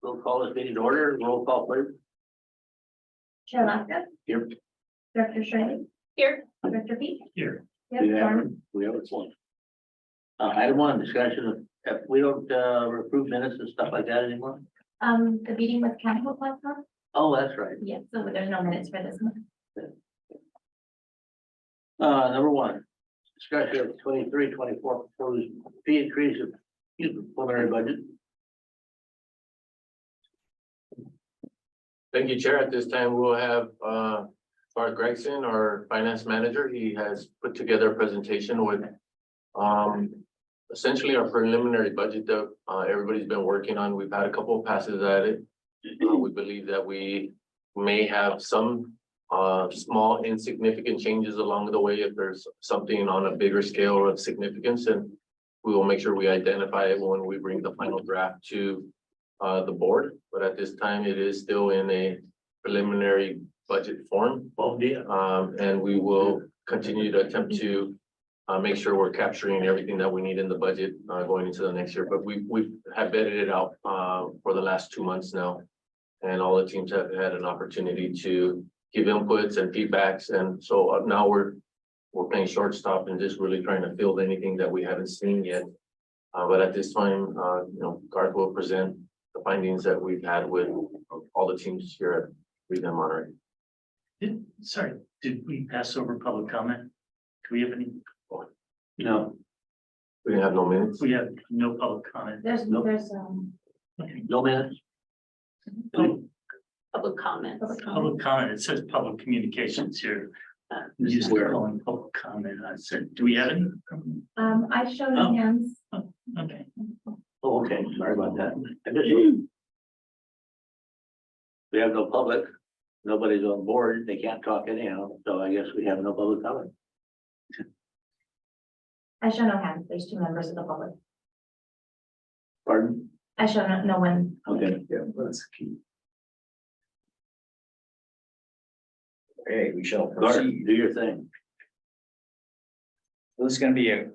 We'll call this meeting to order. Roll call, please. Chair Laska, Here. Director Shrey. Here. Director Peak. Here. Yep, Norman. We have a one. Item one, discussion of, if we don't approve minutes and stuff like that anymore. The meeting was canceled last month. Oh, that's right. Yes, so there's no minutes for this month. Number one, discussion of 23-24 proposed fee increase of preliminary budget. Thank you, Chair. At this time, we'll have Bart Gregson, our finance manager. He has put together a presentation with essentially our preliminary budget that everybody's been working on. We've had a couple of passes at it. We believe that we may have some small insignificant changes along the way. If there's something on a bigger scale of significance, and we will make sure we identify it when we bring the final draft to the board. But at this time, it is still in a preliminary budget form. Oh, yeah. And we will continue to attempt to make sure we're capturing everything that we need in the budget going into the next year. But we have vetted it out for the last 2 months now. And all the teams have had an opportunity to give inputs and feedbacks. And so now we're playing shortstop and just really trying to field anything that we haven't seen yet. But at this time, Garth will present the findings that we've had with all the teams here at ReGen Monterey. Did we pass over public comment? Do we have any? No, We have no minutes. We have no public comment. There's, Nope. Okay. no minutes. public comment. Public comment, it says public communications here. This Just is where- calling public comment. I said, do we have any? I showed no Oh. hands. Okay. Oh, okay, sorry about that. We have no public, nobody's on board, they can't talk anyhow, so I guess we have no public comment. I show no hands. There's 2 members of the public. Pardon? I show no one. Okay. Yeah, that's key. Okay, we shall Garth, proceed. do your thing. So this is going to be an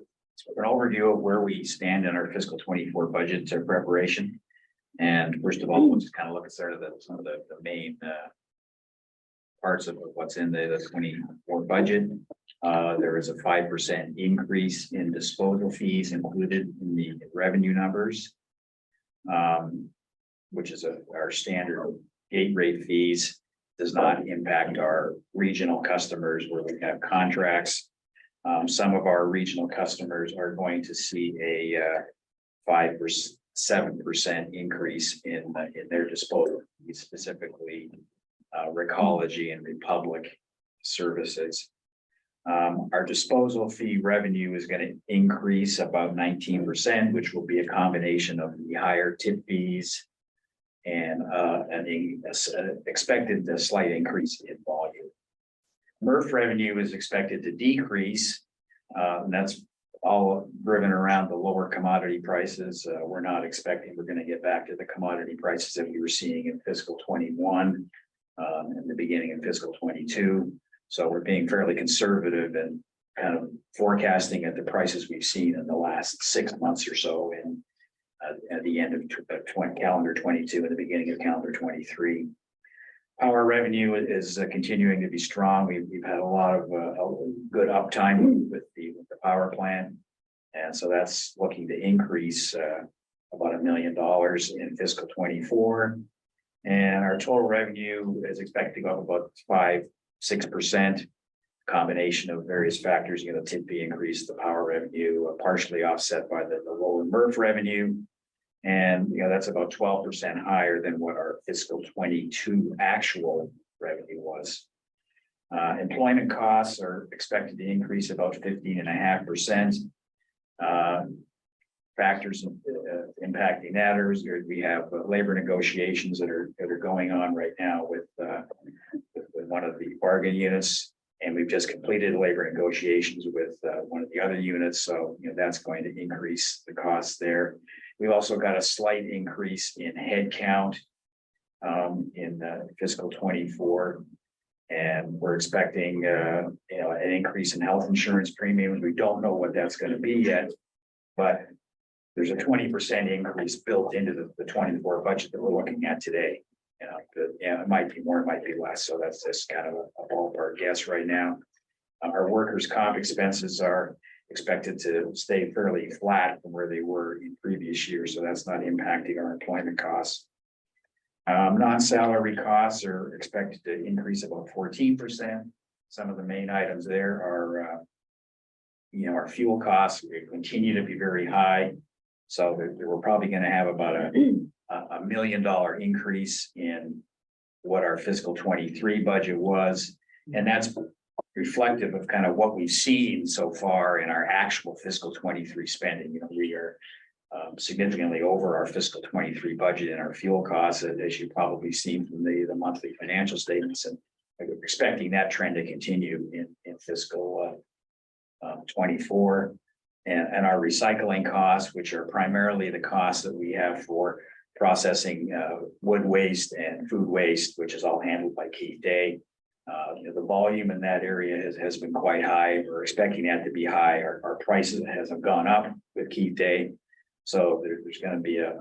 overview of where we stand in our fiscal 24 budget preparation. And first of all, we'll just kind of look at sort of some of the main parts of what's in the 24 budget. There is a 5% increase in disposal fees included in the revenue numbers, which is our standard gate rate fees. Does not impact our regional customers where we have contracts. Some of our regional customers are going to see a 7% increase in their disposal fees, specifically Recology and Republic services. Our disposal fee revenue is going to increase about 19%, which will be a combination of the higher tip fees and expected a slight increase in volume. MRF revenue is expected to decrease, and that's all driven around the lower commodity prices. We're not expecting we're going to get back to the commodity prices that we were seeing in fiscal 21 and the beginning of fiscal 22. So we're being fairly conservative and kind of forecasting at the prices we've seen in the last 6 months or so in at the end of calendar 22 and the beginning of calendar 23. Power revenue is continuing to be strong. We've had a lot of good uptime with the power plant. And so that's looking to increase about $1 million in fiscal 24. And our total revenue is expected to go up about 5-6%. Combination of various factors, the tip fee increase, the power revenue, partially offset by the lower MRF revenue. And that's about 12% higher than what our fiscal 22 actual revenue was. Employment costs are expected to increase about 15.5%. Factors impacting that are we have labor negotiations that are going on right now with one of the bargain units. And we've just completed labor negotiations with one of the other units. So, that's going to increase the costs there. We've also got a slight increase in headcount in fiscal 24. And we're expecting, an increase in health insurance premiums. We don't know what that's going to be yet, but there's a 20% increase built into the 24 budget that we're looking at today. Yeah, it might be more, it might be less, so that's just kind of a ballpark guess right now. Our workers' comp expenses are expected to stay fairly flat from where they were in previous years, so that's not impacting our employment costs. Non-salary costs are expected to increase about 14%. Some of the main items there are, our fuel costs continue to be very high. So we're probably going to have about a $1 million increase in what our fiscal 23 budget was. And that's reflective of kind of what we've seen so far in our actual fiscal 23 spending. We are significantly over our fiscal 23 budget and our fuel costs, as you've probably seen from the monthly financial statements, and we're expecting that trend to continue in fiscal 24. And our recycling costs, which are primarily the costs that we have for processing wood waste and food waste, which is all handled by Keith Day. The volume in that area has been quite high. We're expecting that to be high. Our prices hasn't gone up with Keith Day. So there's going to be a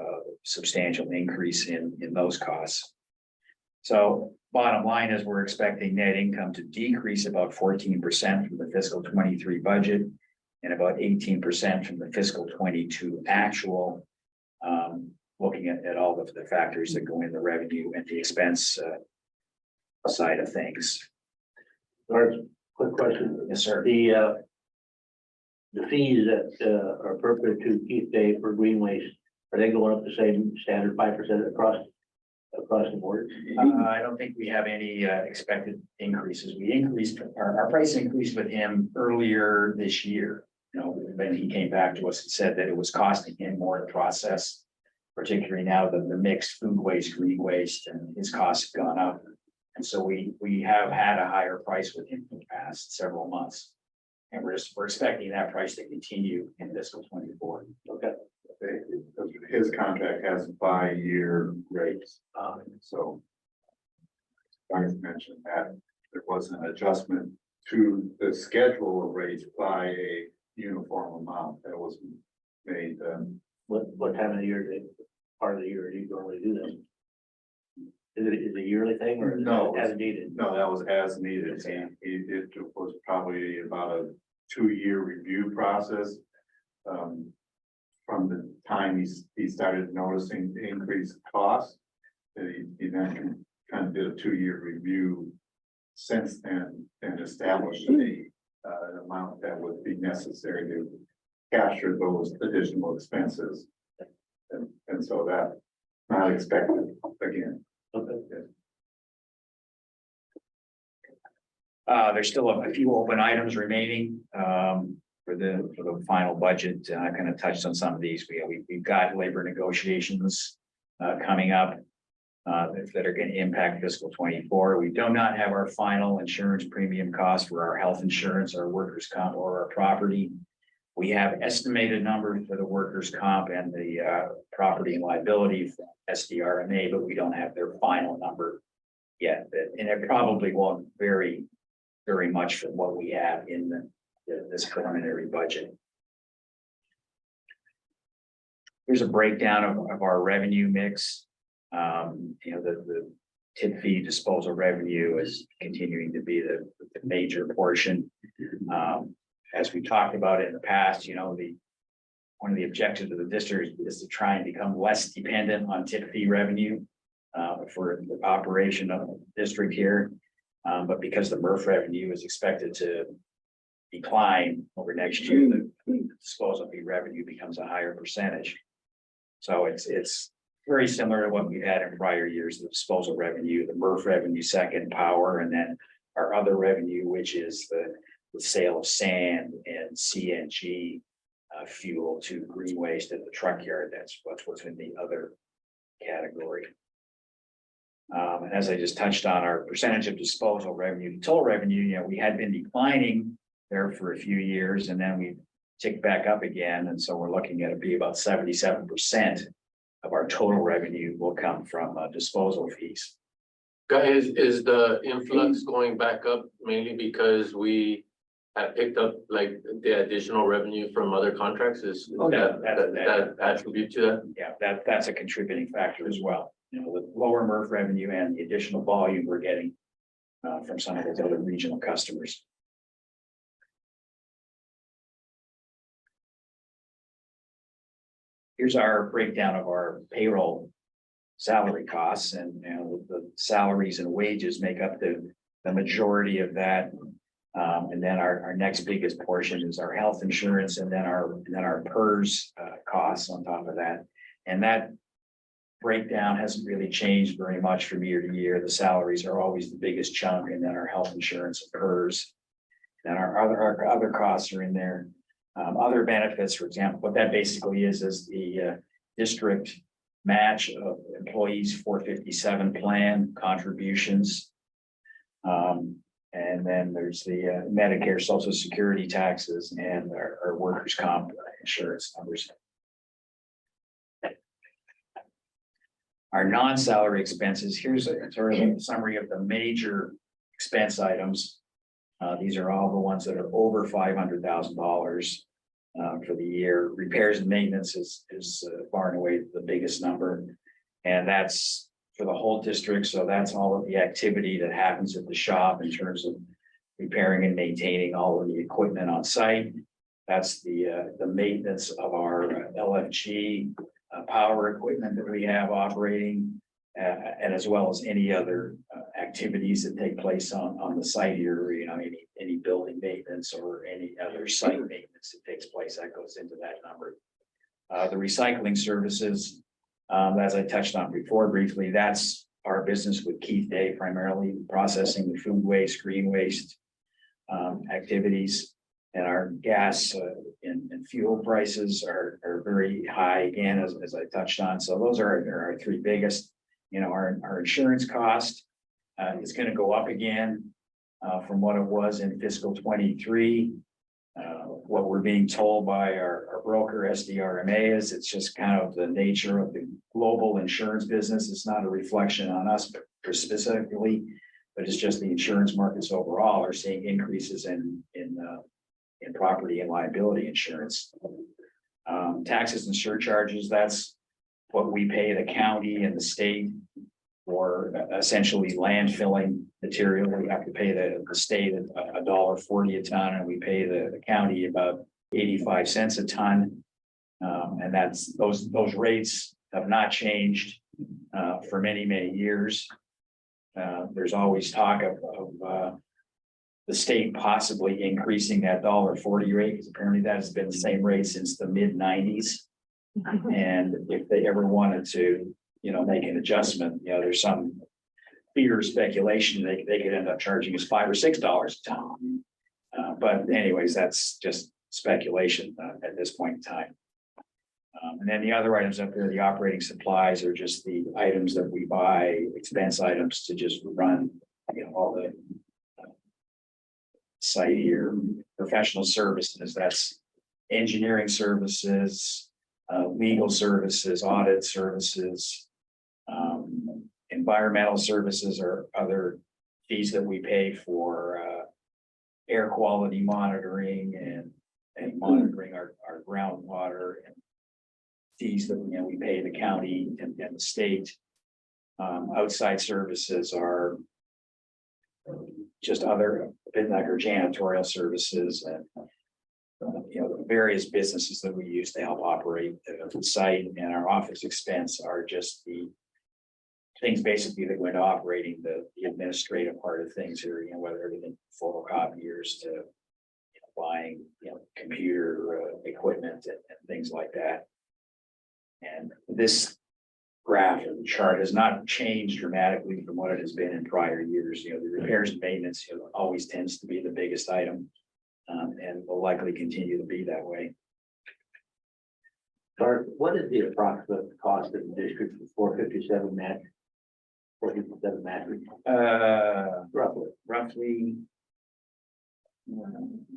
substantial increase in those costs. So bottom line is we're expecting net income to decrease about 14% from the fiscal 23 budget and about 18% from the fiscal 22 actual. Looking at all of the factors that go in the revenue and the expense side of things. Art, quick question. Yes, sir. The fees that are appropriate to Keith Day for green waste, are they going up the same standard 5% across the board? I don't think we have any expected increases. We increased our price increase with him earlier this year. When he came back to us and said that it was costing him more to process, particularly now that the mixed food waste, green waste, and his costs have gone up. And so we have had a higher price with him for the past several months. And we're expecting that price to continue in fiscal 24. Okay. His contract has 5-year rates, so. I mentioned that there was an adjustment to the schedule of rates by a uniform amount that was made. What time of the year, part of the year do you normally do this? Is it a yearly thing or No. as needed? No, that was as needed, and it was probably about a 2-year review process. From the time he started noticing the increased cost, that he then kind of did a 2-year review since then and established an amount that would be necessary to capture those additional expenses. And so that not expected again. Okay. There's still a few open items remaining for the final budget. I kind of touched on some of these. We've got labor negotiations coming up that are going to impact fiscal 24. We do not have our final insurance premium cost for our health insurance, our workers' comp, or our property. We have estimated numbers for the workers' comp and the property and liability from SDRMA, but we don't have their final number yet. And it probably won't vary very much from what we have in this preliminary budget. Here's a breakdown of our revenue mix. The tip fee disposal revenue is continuing to be the major portion. As we talked about in the past, one of the objectives of the district is to try and become less dependent on tip fee revenue for the operation of the district here. But because the MRF revenue is expected to decline over next year, the disposal fee revenue becomes a higher percentage. So it's very similar to what we had in prior years: the disposal revenue, the MRF revenue second, power, and then our other revenue, which is the sale of sand and CNG fuel to green waste at the truck yard. That's what's in the other category. And as I just touched on, our percentage of disposal revenue to total revenue, we had been declining there for a few years, and then we ticked back up again. And so we're looking at it be about 77% of our total revenue will come from disposal fees. Guys, is the influx going back up mainly because we have picked up like the additional revenue from other contracts is Oh, yeah. that attribute to that? Yeah, that's a contributing factor as well. You know, the lower MRF revenue and the additional volume we're getting from some of those other regional customers. Here's our breakdown of our payroll salary costs, and you know, the salaries and wages make up the majority of that. And then our next biggest portion is our health insurance, and then our PERS costs on top of that. And that breakdown hasn't really changed very much from year to year. The salaries are always the biggest chunk, and then our health insurance and PERS. And our other costs are in there. Other benefits, for example, what that basically is the district match of employees 457 plan contributions. And then there's the Medicare, Social Security taxes, and our workers' comp insurance numbers. Our non-salary expenses, here's a sort of a summary of the major expense items. These are all the ones that are over $500,000 for the year. Repairs and maintenance is far and away the biggest number. And that's for the whole district. So that's all of the activity that happens at the shop in terms of repairing and maintaining all of the equipment on site. That's the maintenance of our LFG power equipment that we have operating, and as well as any other activities that take place on the site here, you know, any building maintenance or any other site maintenance that takes place, that goes into that number. The recycling services, as I touched on before briefly, that's our business with Keith Day, primarily processing the food waste, green waste activities. And our gas and fuel prices are very high again, as I touched on. So those are our three biggest. You know, our insurance cost is going to go up again from what it was in fiscal 23. What we're being told by our broker SDRMA is it's just kind of the nature of the global insurance business. It's not a reflection on us specifically, but it's just the insurance markets overall are seeing increases in property and liability insurance. Taxes and surcharges, that's what we pay the county and the state for essentially landfilling material. We have to pay the state $1.40 a ton, and we pay the county about 85 cents a ton. And that's those rates have not changed for many years. There's always talk of the state possibly increasing that $1.40 rate, because apparently that has been the same rate since the mid-90s. And if they ever wanted to, you know, make an adjustment, you know, there's some fear speculation they could end up charging us $5 or $6 a ton. But anyways, that's just speculation at this point in time. And then the other items up there, the operating supplies, are just the items that we buy, expense items to just run, you know, all the site here. Professional services, that's engineering services, legal services, audit services, environmental services, or other fees that we pay for air quality monitoring and monitoring our groundwater, and fees that we pay the county and the state. Outside services are just other, a bit like our janitorial services and you know, the various businesses that we use to help operate the site. And our office expense are just the things basically that go into operating the administrative part of things here, you know, whether everything photocopiers to, you know, buying, you know, computer equipment and things like that. And this graph and chart has not changed dramatically from what it has been in prior years. You know, the repairs and maintenance, you know, always tends to be the biggest item, and will likely continue to be that way. Bart, what is the approximate cost of the district for 457 match? 457 match, Roughly,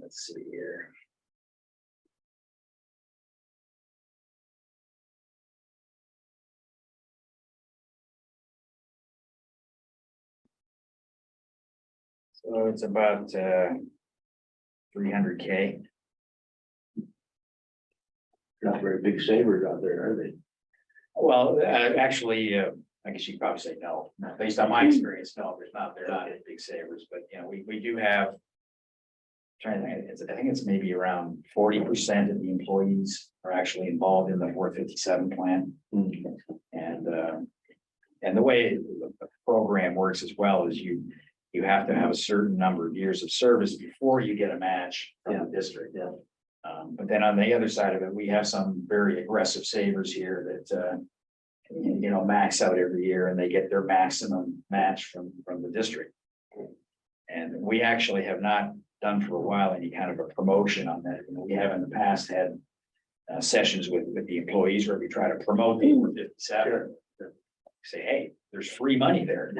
let's see here. So it's about 300K. Not very big savers out there, are they? Well, actually, I guess you could probably say no, based on my experience, no, they're not big savers, but you know, we do have. Trying to think, I think it's maybe around 40% of the employees are actually involved in the 457 plan. And the way the program works as well is you have to have a certain number of years of service before you get a match from the district. Yeah. But then on the other side of it, we have some very aggressive savers here that, max out every year and they get their maximum match from the district. And we actually have not done for a while any kind of a promotion on that. We have in the past had sessions with the employees where we try to promote the 457. Say, hey, there's free money there.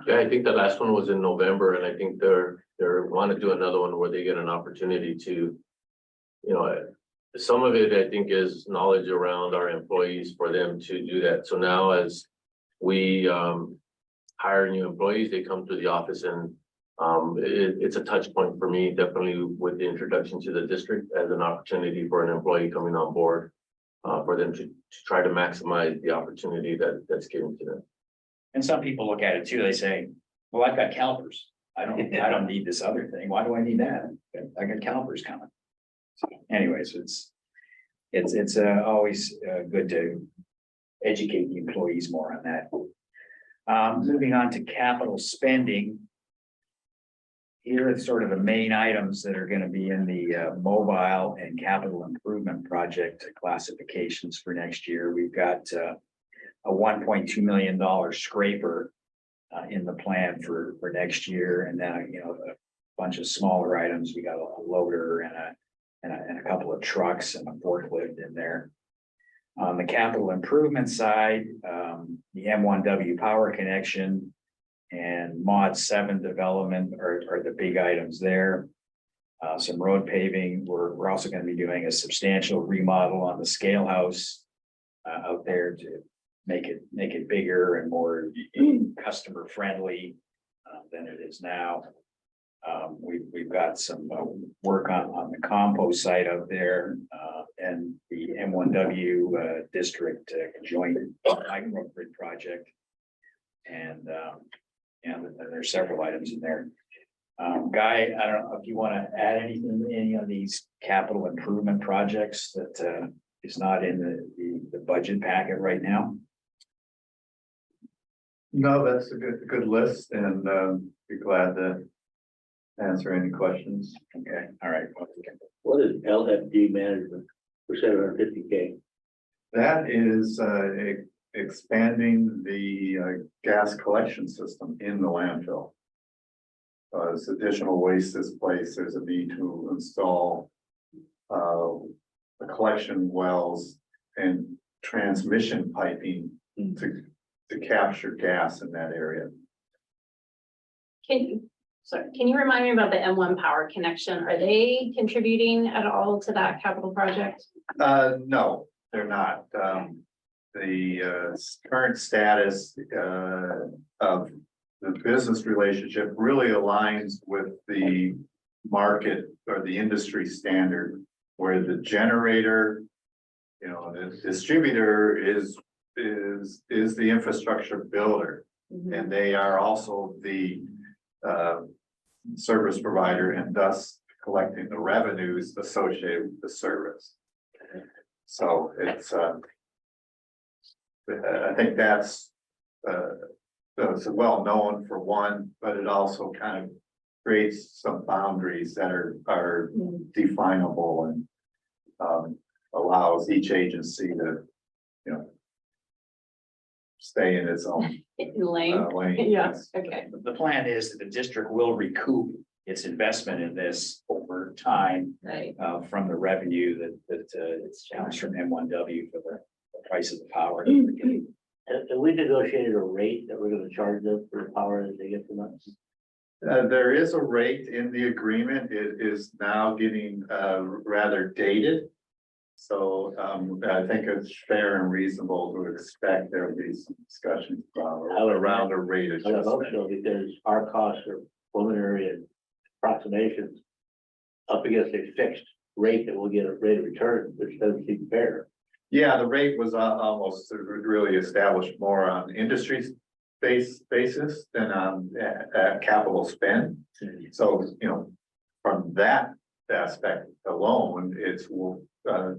Yeah, I think the last one was in November, and I think they're want to do another one where they get an opportunity to, some of it, I think, is knowledge around our employees for them to do that. So now as we hire new employees, they come to the office and it's a touch point for me, definitely with the introduction to the district as an opportunity for an employee coming on board, for them to try to maximize the opportunity that's given to them. And some people look at it too, they say, well, I've got CalPERS. I don't need this other thing. Why do I need that? I got CalPERS coming. So anyways, it's always good to educate the employees more on that. Moving on to capital spending. Here are sort of the main items that are going to be in the mobile and capital improvement project classifications for next year. We've got a $1.2 million scraper in the plan for next year, and then a bunch of smaller items. We got a loader and a couple of trucks and a forklift in there. On the capital improvement side, the M1W power connection and mod 7 development are the big items there. Some road paving. We're also going to be doing a substantial remodel on the scale house out there to make it bigger and more customer friendly than it is now. We've got some work on the compost site out there and the M1W district joint microgrid project. And there's several items in there. Guy, I don't know if you want to add anything to any of these capital improvement projects that is not in the budget packet right now. No, that's a good list, and be glad to answer any questions. Okay, all right. What is LFD management for $750K? That is expanding the gas collection system in the landfill. As additional waste is placed, there's a need to install the collection wells and transmission piping to capture gas in that area. Can you remind me about the M1 power connection? Are they contributing at all to that capital project? No, they're not. The current status of the business relationship really aligns with the market or the industry standard, where the generator, the distributor is the infrastructure builder, and they are also the service provider, and thus collecting the revenues associated with the service. So it's I think that's it's well known for one, but it also kind of creates some boundaries that are definable and allows each agency to stay in its own Lane? lane. Yeah, okay. The plan is that the district will recoup its investment in this over time Right. from the revenue that comes from M1W for the price of the power that we're getting. And we negotiated a rate that we're gonna charge them for the power that they get from us. There is a rate in the agreement. It is now getting rather dated. So I think it's fair and reasonable to expect there'll be some discussions around the rate I don't know, adjustment. so because our costs are preliminary and approximations. up against a fixed rate that we'll get a rate of return, which doesn't seem fair. Yeah, the rate was almost really established more on industry basis than on capital spend. So, from that aspect alone, it's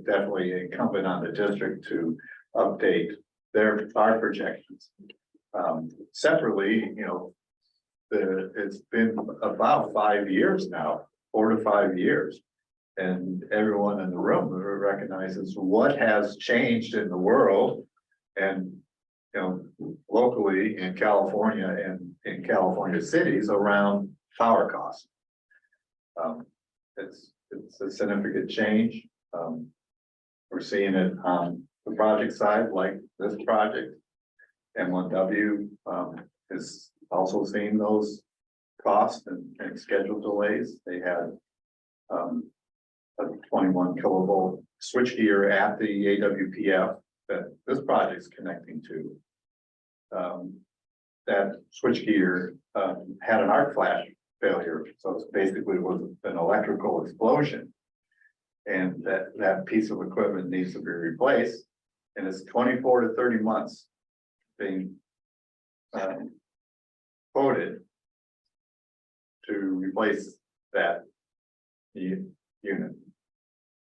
definitely incumbent on the district to update our projections. Separately, it's been about 5 years now, 4 to 5 years. And everyone in the room recognizes what has changed in the world and, locally in California and in California cities around power costs. It's a significant change. We're seeing it on the project side, like this project. M1W is also seeing those costs and schedule delays. They had a 21 kilovolt switchgear at the AWPF that this project's connecting to. That switchgear had an arc flash failure, so it's basically was an electrical explosion. And that piece of equipment needs to be replaced, and it's 24 to 30 months being quoted to replace that unit.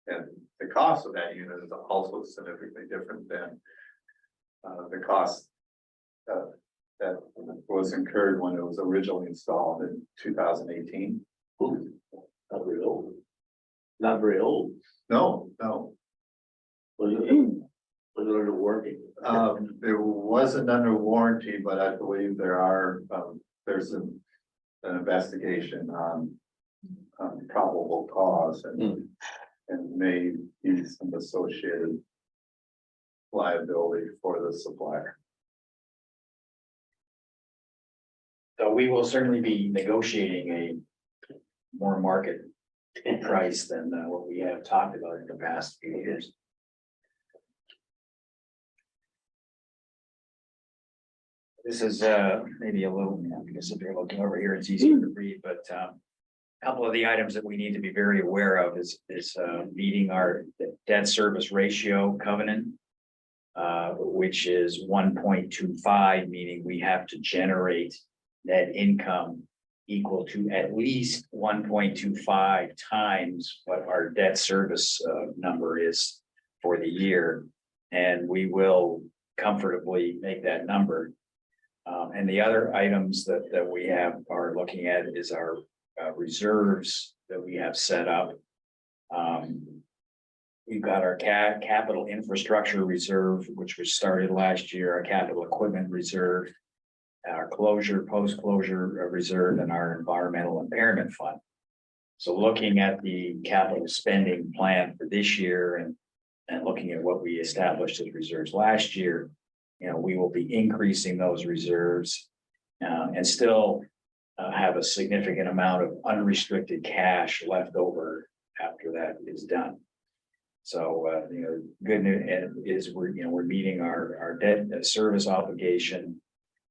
And the cost of that unit is also significantly different than the cost that was incurred when it was originally installed in 2018. Ooh, not very old. Not very old. No. Was it under warranty? It wasn't under warranty, but I believe there's an investigation on probable cause and may be some associated liability for the supplier. So we will certainly be negotiating a more market price than what we have talked about in the past few years. This is maybe a little, I guess if you're looking over here, it's easier to read, but a couple of the items that we need to be very aware of is meeting our debt service ratio covenant, which is 1.25, meaning we have to generate net income equal to at least 1.25 times what our debt service number is for the year. And we will comfortably make that number. And the other items that we are looking at is our reserves that we have set up. We've got our capital infrastructure reserve, which was started last year, our capital equipment reserve, our post-closure reserve, and our environmental impairment fund. So looking at the capital spending plan for this year and looking at what we established as reserves last year, we will be increasing those reserves and still have a significant amount of unrestricted cash left over after that is done. So, good news is we're meeting our debt service obligation,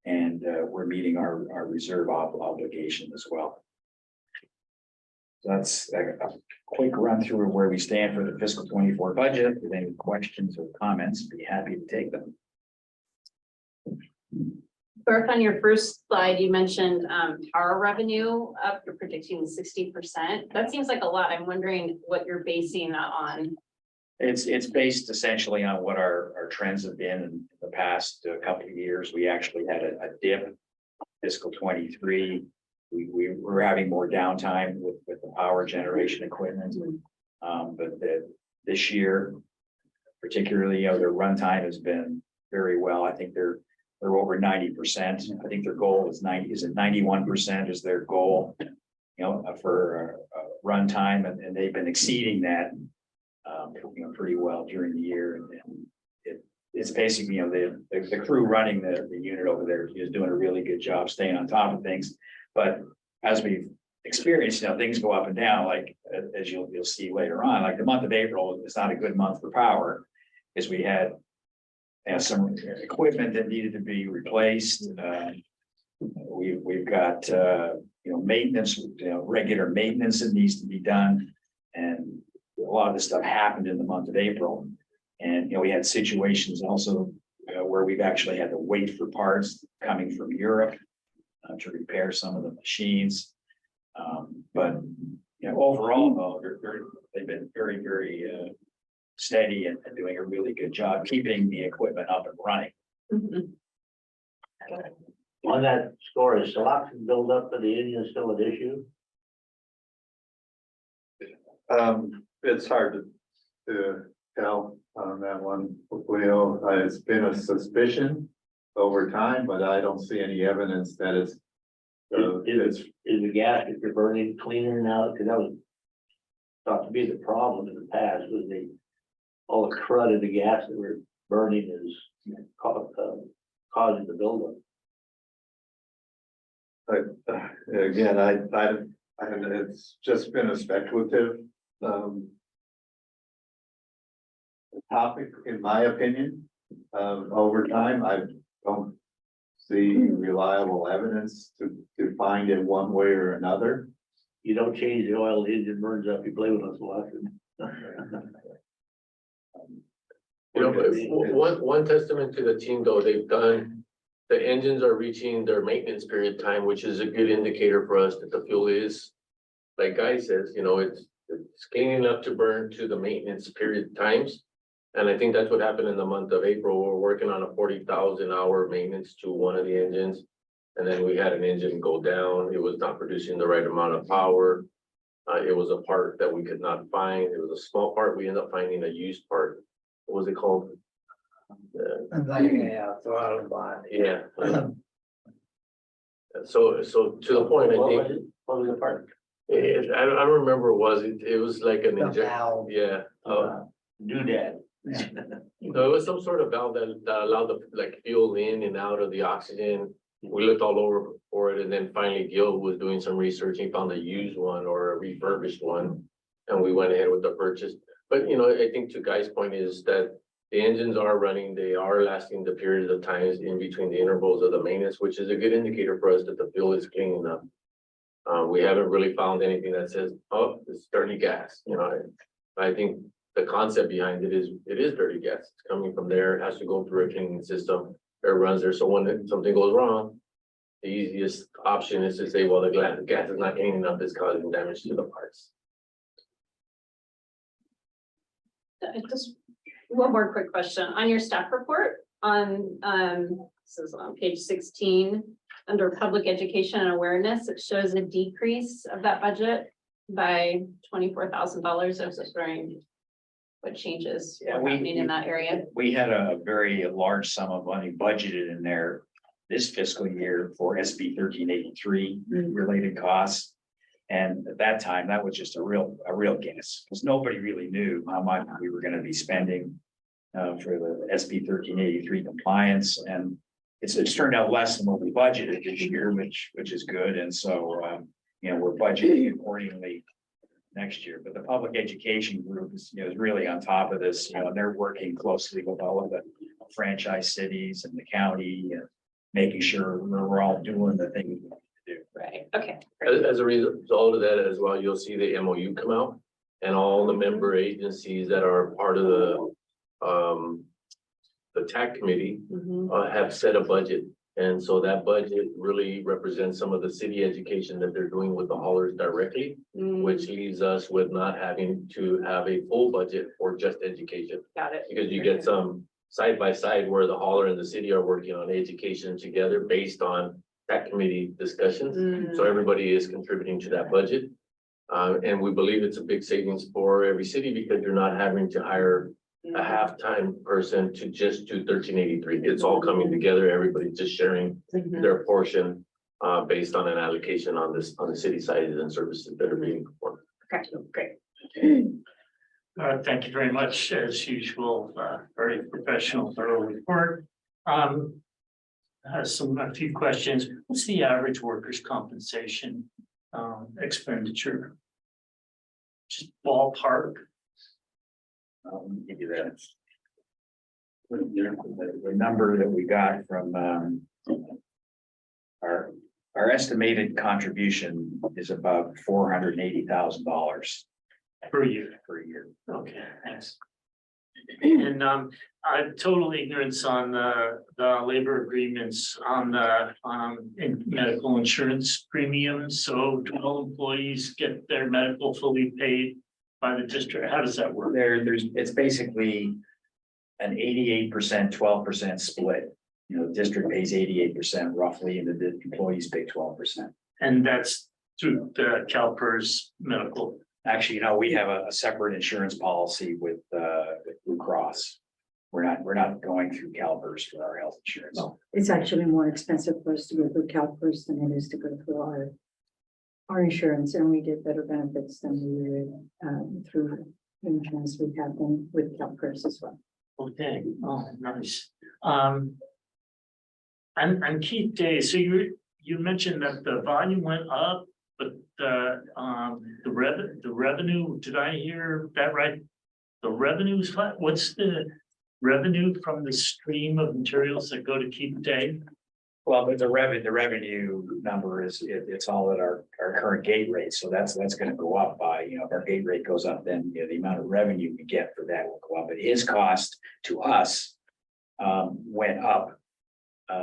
and we're meeting our reserve obligation as well. So that's a quick run through of where we stand for the fiscal 24 budget. If any questions or comments, be happy to take them. Burke, on your first slide, you mentioned power revenue up, you're predicting 60%. That seems like a lot. I'm wondering what you're basing that on. It's based essentially on what our trends have been in the past couple of years. We actually had a dip fiscal 23. We were having more downtime with the power generation equipment. But this year, particularly, their runtime has been very well. I think they're over 90%. I think their goal is 91% is their goal, for runtime, and they've been exceeding that, pretty well during the year. And it's basically, the crew running the unit over there is doing a really good job staying on top of things. But as we've experienced, things go up and down, like as you'll see later on, like the month of April is not a good month for power, as we had some equipment that needed to be replaced. We've got, maintenance, regular maintenance that needs to be done. lot of this stuff happened in the month of April. And, we had situations also where we've actually had to wait for parts coming from Europe to repair some of the machines. But, overall, though, they've been very, very steady and doing a really good job keeping the equipment up and running. Mhm. On that score, is siloxane buildup of the engine still an issue? It's hard to tell on that one, Leo. It's been a suspicion over time, but I don't see any evidence that it's. It's Is the gas that you're burning cleaner now? Because that was thought to be the problem in the past, was all the crud of the gas that we're burning is causing the buildup. again, it's just been a speculative, topic, in my opinion. Over time, I don't see reliable evidence to find it one way or another. You don't change the oil, the engine burns up, you play with us a lot. One testament to the team, though, the engines are reaching their maintenance period time, which is a good indicator for us that the fuel is, like Guy says, it's cleaning up to burn to the maintenance period times. And I think that's what happened in the month of April. We're working on a 40,000 hour maintenance to one of the engines. And then we had an engine go down. It was not producing the right amount of power. It was a part that we could not find. It was a small part. We ended up finding a used part. What was it called? Throttle body. Yeah. So to the point, I think, What was the part? I don't remember what it was. It was like an inject. valve. Yeah. Doodad. No, it was some sort of valve that allowed the fuel in and out of the oxygen. We looked all over for it, and then finally Gil was doing some research. He found a used one or a refurbished one, and we went ahead with the purchase. But I think to Guy's point is that the engines are running, they are lasting the period of times in between the intervals of the maintenance, which is a good indicator for us that the fuel is cleaning up. We haven't really found anything that says, oh, it's dirty gas. I think the concept behind it is dirty gas. It's coming from there, it has to go through a cleaning system. It runs there. So when something goes wrong, the easiest option is to say, well, the gas is not cleaning up, it's causing damage to the parts. Just one more quick question on your staff report on, this is on page 16, under public education and awareness, it shows a decrease of that budget by $24,000. I was just wondering what changes Yeah, were happening in that area. We had a very large sum of money budgeted in there this fiscal year for SB 1383 related costs. And at that time, that was just a real guess, because nobody really knew how much we were going to be spending for the SB 1383 compliance. And it's turned out less than what we budgeted this year, which is good. And so, we're budgeting accordingly next year. But the public education group is really on top of this, and they're working closely with all of the franchise cities and the county, and making sure we're all doing the things we need to do. Right, okay. As a result of that as well, you'll see the MOU come out, and all the member agencies that are part of the TAC committee have set a budget. And so that budget really represents some of the city education that they're doing with the haulers directly, which leaves us with not having to have a full budget for just education. Got it. Because you get some side by side where the hauler and the city are working on education together based on that committee discussions. So everybody is contributing to that budget. And we believe it's a big savings for every city because you're not having to hire a half-time person to just do 1383. It's all coming together. Everybody's just sharing their portion based on an allocation on the city side and services that are being performed. Okay, great. Thank you very much, as usual, very professional, thorough report. A few questions. What's the average workers' compensation expenditure? Just ballpark. Give you that. The number that we got from our estimated contribution is about $480,000. per year. per year. Okay, thanks. And I'm total ignorance on the labor agreements on the in medical insurance premiums. So do all employees get their medical fully paid by the district? How does that work? It's basically an 88%, 12% split. You know, the district pays 88% roughly, and the employees pay 12%. And that's through the CalPERS medical. Actually, you know, we have a separate insurance policy with Blue Cross. We're not going through CalPERS for our health insurance. It's actually more expensive for us to go through CalPERS than it is to go through our insurance, and we get better benefits than we would through the insurance we have them with CalPERS as well. Okay, oh, nice. And Keith Day, so you mentioned that the volume went up, but the revenue, did I hear that right? The revenue is flat. What's the revenue from the stream of materials that go to Keith Day? Well, but the revenue number it's all at our current gate rate, so that's gonna go up by, you know, if our gate rate goes up, then, you know, the amount of revenue we get for that will go up, but his cost to us went up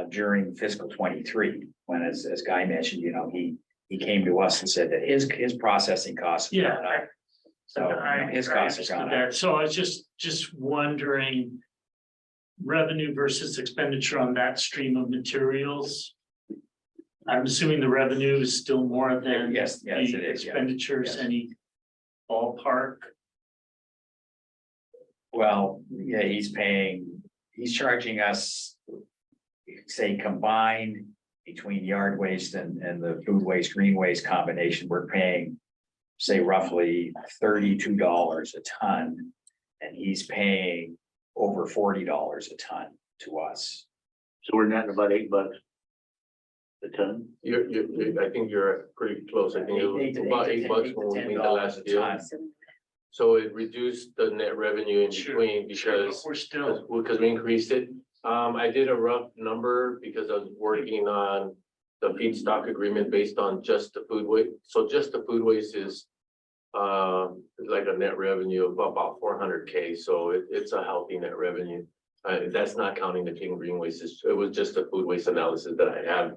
during fiscal 23, when as Guy mentioned, you know, he came to us and said that his processing costs. have Yeah, gone up. So you know, his costs have gone up. So I was just wondering, revenue versus expenditure on that stream of materials. I'm assuming the revenue is still more than Yes, the it is, yeah. expenditures, Yes. any ballpark? Well, yeah, he's charging us, say combined between yard waste and the food waste, green waste combination, we're paying, say roughly $32 a ton. And he's paying over $40 a ton to us. So we're netting about $8 a ton. I think you're pretty close. I think it was about $8 when we made the last a deal. ton. So it reduced the net revenue in between Sure, because but we're still, we increased it. I did a rough number because I was working on the feedstock agreement based on just the food waste. So just the food waste is like a net revenue of about 400K. So it's a healthy net revenue. That's not counting the clean green waste. It was just a food waste analysis that I have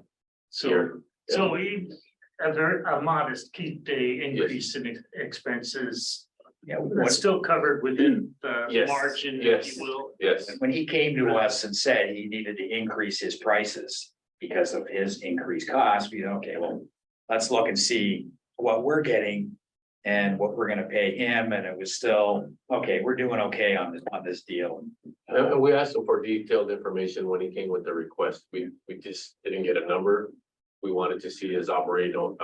so, here. so a modest Keith Day increase in expenses. Yeah, That's still covered within the Yes, margin, if yes. you will. Yes. when he came to us and said he needed to increase his prices because of his increased costs, we said, okay, well, let's look and see what we're getting and what we're gonna pay him, and it was still, okay, we're doing okay on this deal. And we asked him for detailed information when he came with the request. We just didn't get a number. We wanted to see his operational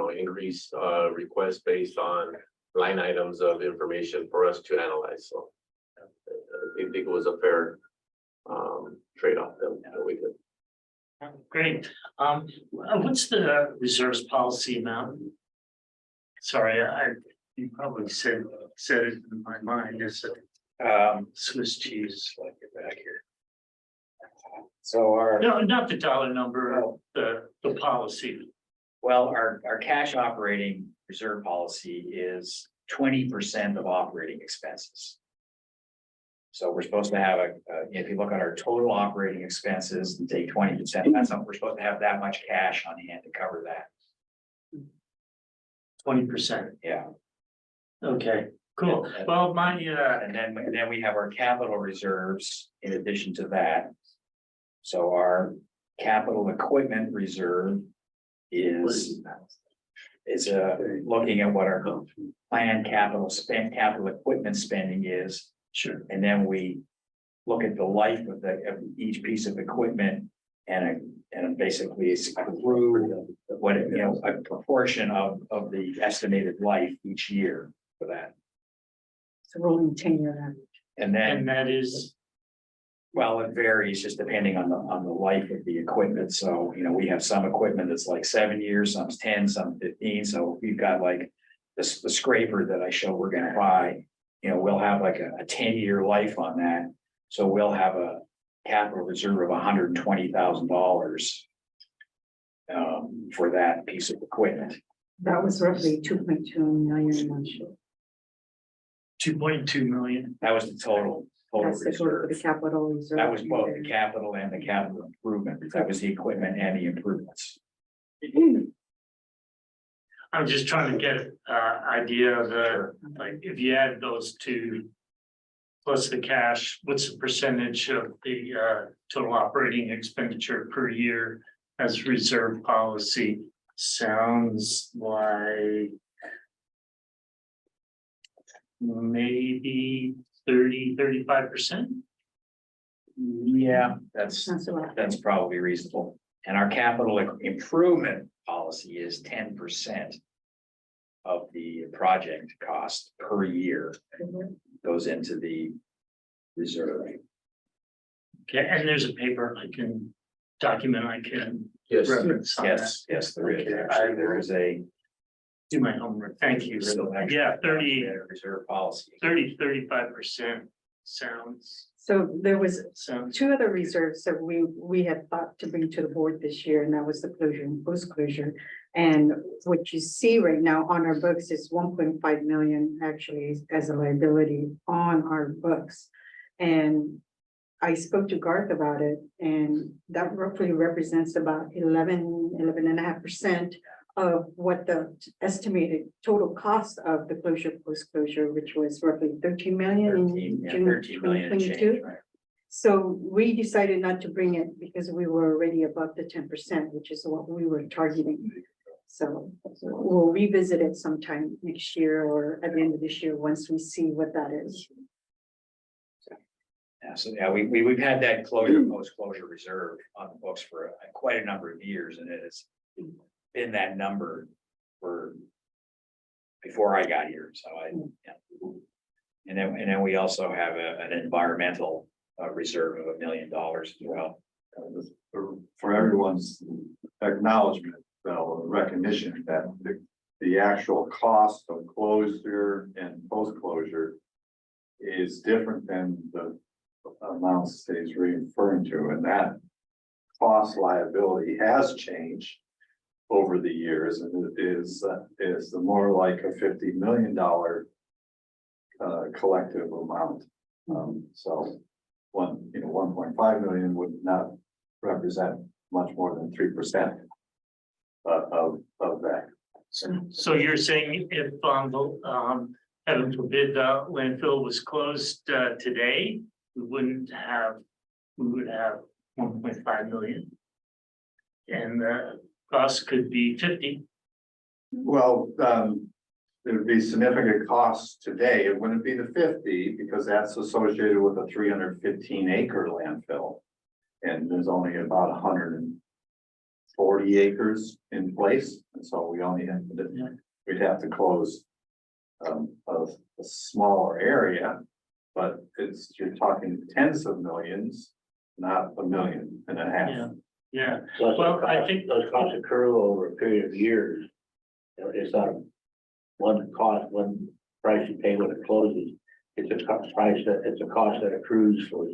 increase request based on line items of information for us to analyze. So I think it was a fair trade-off that we did. Great. What's the reserves policy amount? Sorry, you probably said it in my mind, is it Swiss cheese? Like it back here. So our. No, not the dollar number, the policy. Well, our cash operating reserve policy is 20% of operating expenses. So we're supposed to have if you look at our total operating expenses and take 20%, that's something we're supposed to have that much cash on hand to cover that. 20%. Yeah. Okay, cool. Yeah. Well, my, And then we have our capital reserves in addition to that. So capital equipment reserve is looking at what our planned capital equipment spending is. sure, And then we look at the life of each piece of equipment and basically it's through what, a proportion of the estimated life each year for that. It's a rolling 10-year average. And then, and that is, well, it varies just depending on the life of the equipment. So, we have some equipment that's like 7 years, some's 10, some 15. So we've got like the scraper that I show we're gonna buy, we'll have like a 10-year life on that. So we'll have a capital reserve of $120,000 for that piece of equipment. That was roughly 2.2 million last year. 2.2 million. That was the total That's the total for the reserve. capital reserve. That was both the capital and the capital improvement. That was the equipment and the improvements. I'm just trying to get idea of the, like, if you add those two. Plus the cash, what's the percentage of the total operating expenditure per year as reserve policy? Sounds like. Maybe 35%. Yeah, that's That's about. probably reasonable. And our capital improvement policy is 10% of the project cost per year goes into the reserve. Okay, and there's a paper I can document, I can Yes, reference on that. Yes, there is. Okay, Actually, there is a. Do my homework, thank you. Yeah, 30, Reserve policy. 35% sounds, So there was sounds. two other reserves that we had thought to bring to the board this year, and that was the closure and post closure. And what you see right now on our books is 1.5 million actually as a liability on our books. And I spoke to Garth about it, and that roughly represents about 11.5% of what the estimated total cost of the closure post closure, which was roughly 13 million in June 13 million and change, 2022. right? So we decided not to bring it because we were already above the 10%, which is what we were targeting. So we'll revisit it sometime next year or at the end of this year, once we see what that is. Yeah, so yeah, we've had that closure, post-closure reserve on the books for quite a number of years, and it has been that number for before I got here, so yeah. And then we also have an environmental reserve of $1 million as well. For everyone's acknowledgement, though, recognition that the actual cost of closure and post-closure is different than the amounts that he's referring to, and that cost liability has changed over the years, and it is more like a $50 million collective amount. So 1.5 million would not represent much more than 3% of that. So you're saying if heaven forbid the landfill was closed today, we would have 1.5 million. And the cost could be 50. Well, there would be significant costs today. It wouldn't be the 50 because that's associated with a 315 acre landfill. And there's only about 140 acres in place. And so we only have to, we'd have to close a smaller area, but you're talking tens of millions, not 1.5 million. Yeah, Plus, well, I think those costs accrue over a period of years. It's not one price you pay when it closes. It's a cost that accrues for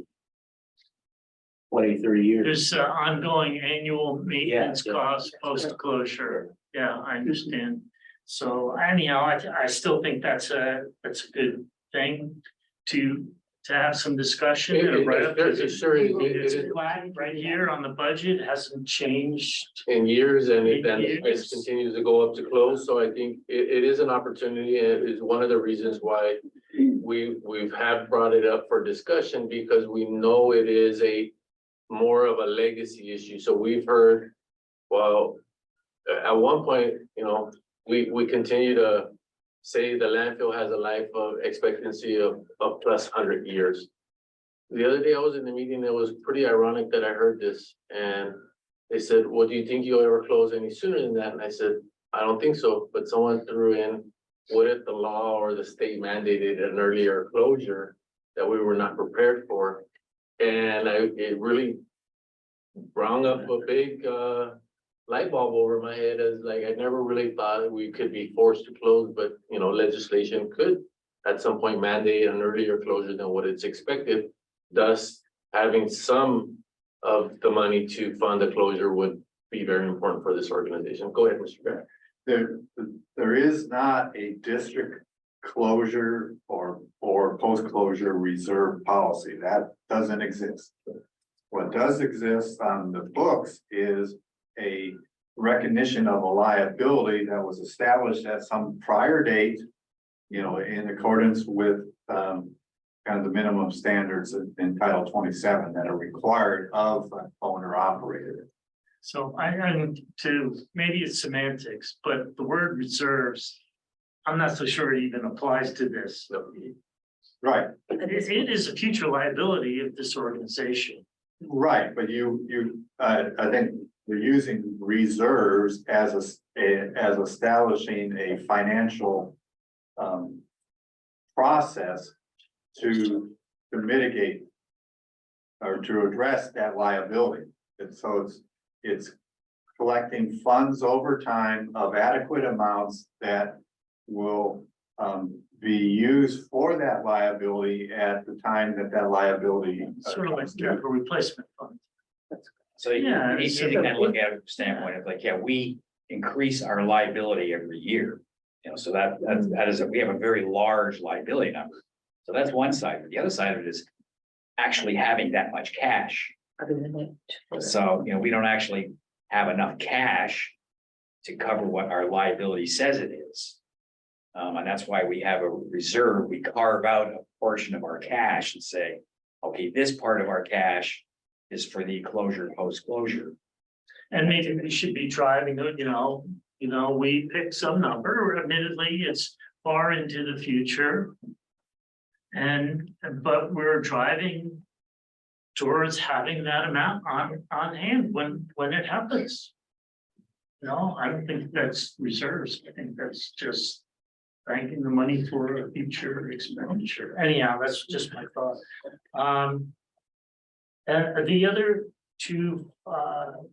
20, 30 years. there's ongoing annual maintenance Yeah. costs post closure. Yeah, I understand. So anyhow, I still think that's a good thing to have some discussion. It sure is. It's It is flat right here on the budget, hasn't changed. in years, and the Years. price continues to go up to close, so I think it is an opportunity, and it is one of the reasons why we've brought it up for discussion, because we know it is more of a legacy issue. So we've heard, well, at one point, we continue to say the landfill has a life of expectancy of plus 100 years. The other day I was in the meeting, it was pretty ironic that I heard this, and they said, well, do you think you'll ever close any sooner than that? And I said, I don't think so, but someone threw in, what if the law or the state mandated an earlier closure that we were not prepared for? And it really rung up a big light bulb over my head, as like, I never really thought we could be forced to close, but legislation could at some point mandate an earlier closure than what it's expected. Thus, having some of the money to fund the closure would be very important for this organization. Go ahead, Mr. Grant. There is not a district closure or post-closure reserve policy. That doesn't exist. What does exist on the books is a recognition of a liability that was established at some prior date, you know, in accordance with kind of the minimum standards in Title 27 that are required of an owner operator. So I'm to, maybe it's semantics, but the word reserves, I'm not so sure it even applies to this. Right, It is a future liability of this organization. right, but I think we're using reserves as as establishing a financial process to mitigate or to address that liability. And so it's collecting funds over time of adequate amounts that will be used for that liability at the time that that liability. Sort of like capital replacement fund. So you Yeah, you need so- to kind of look at it from the standpoint of like, yeah, we increase our liability every year. You know, so that is, we have a very large liability number. So that's one side. But the other side of it is actually having that much cash. Other than it. So, you know, we don't actually have enough cash to cover what our liability says it is. And that's why we have a reserve. We carve out a portion of our cash and say, okay, this part of our cash is for the closure, post-closure. And maybe we should be driving, we pick some number, admittedly, it's far into the future. But we're driving towards having that amount on hand when it happens. No, I don't think that's reserves. I think that's just banking the money for a future expenditure. Anyhow, that's just my thought. And the other two fund,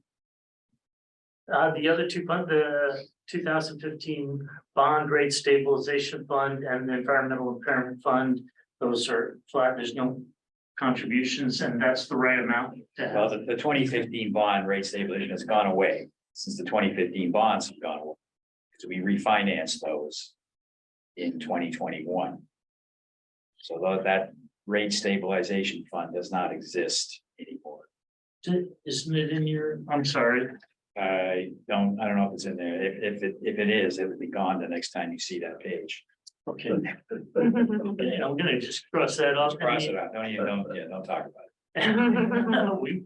the 2015 bond rate stabilization fund and the environmental impairment fund, those are flat. There's no contributions, and that's the right amount to Well, have. the 2015 bond rate stabilization has gone away since the 2015 bonds have gone away. So we refinanced those in 2021. So that rate stabilization fund does not exist anymore. Isn't it in your, I'm sorry, I don't know if it's in there. If it is, it will be gone the next time you see that page. okay. Okay, I'm gonna just cross that off. Cross it out. Don't talk about it.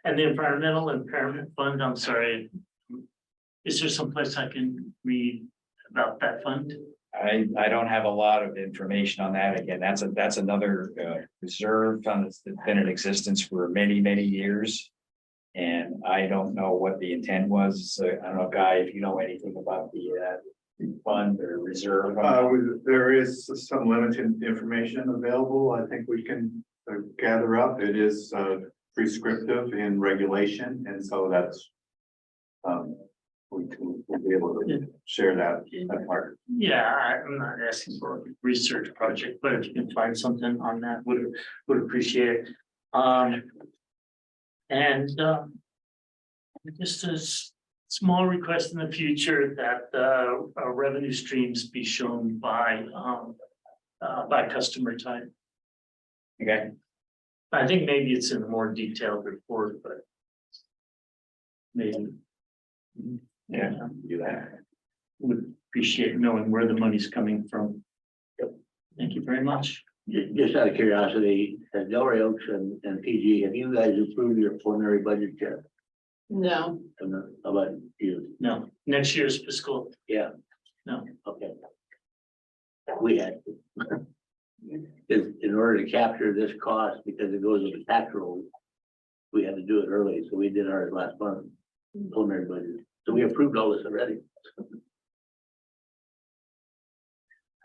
And the environmental impairment fund, I'm sorry. Is there someplace I can read about that fund? I don't have a lot of information on that. Again, that's another reserve fund that's been in existence for many, many years. And I don't know what the intent was. I don't know, Guy, if you know anything about the fund or reserve. There is some limited information available. I think we can gather up. It is prescriptive in regulation, and so that's we'll be able to share that part. Yeah, I'm not asking for a research project, but if you can find something on that, would appreciate it. Just a small request in the future that our revenue streams be shown by customer type. Okay, I think maybe it's in a more detailed report, but maybe. yeah, do that. Would appreciate knowing where the money's coming from. Thank you very much. Just out of curiosity, Delray Oaks and PG, have you guys approved your preliminary budget yet? No, How about you? No, next year's fiscal, Yeah. No. Okay. We had to. In order to capture this cost, because it goes with the tax roll, we had to do it early, so we did ours last month, preliminary budget. So we approved all this already.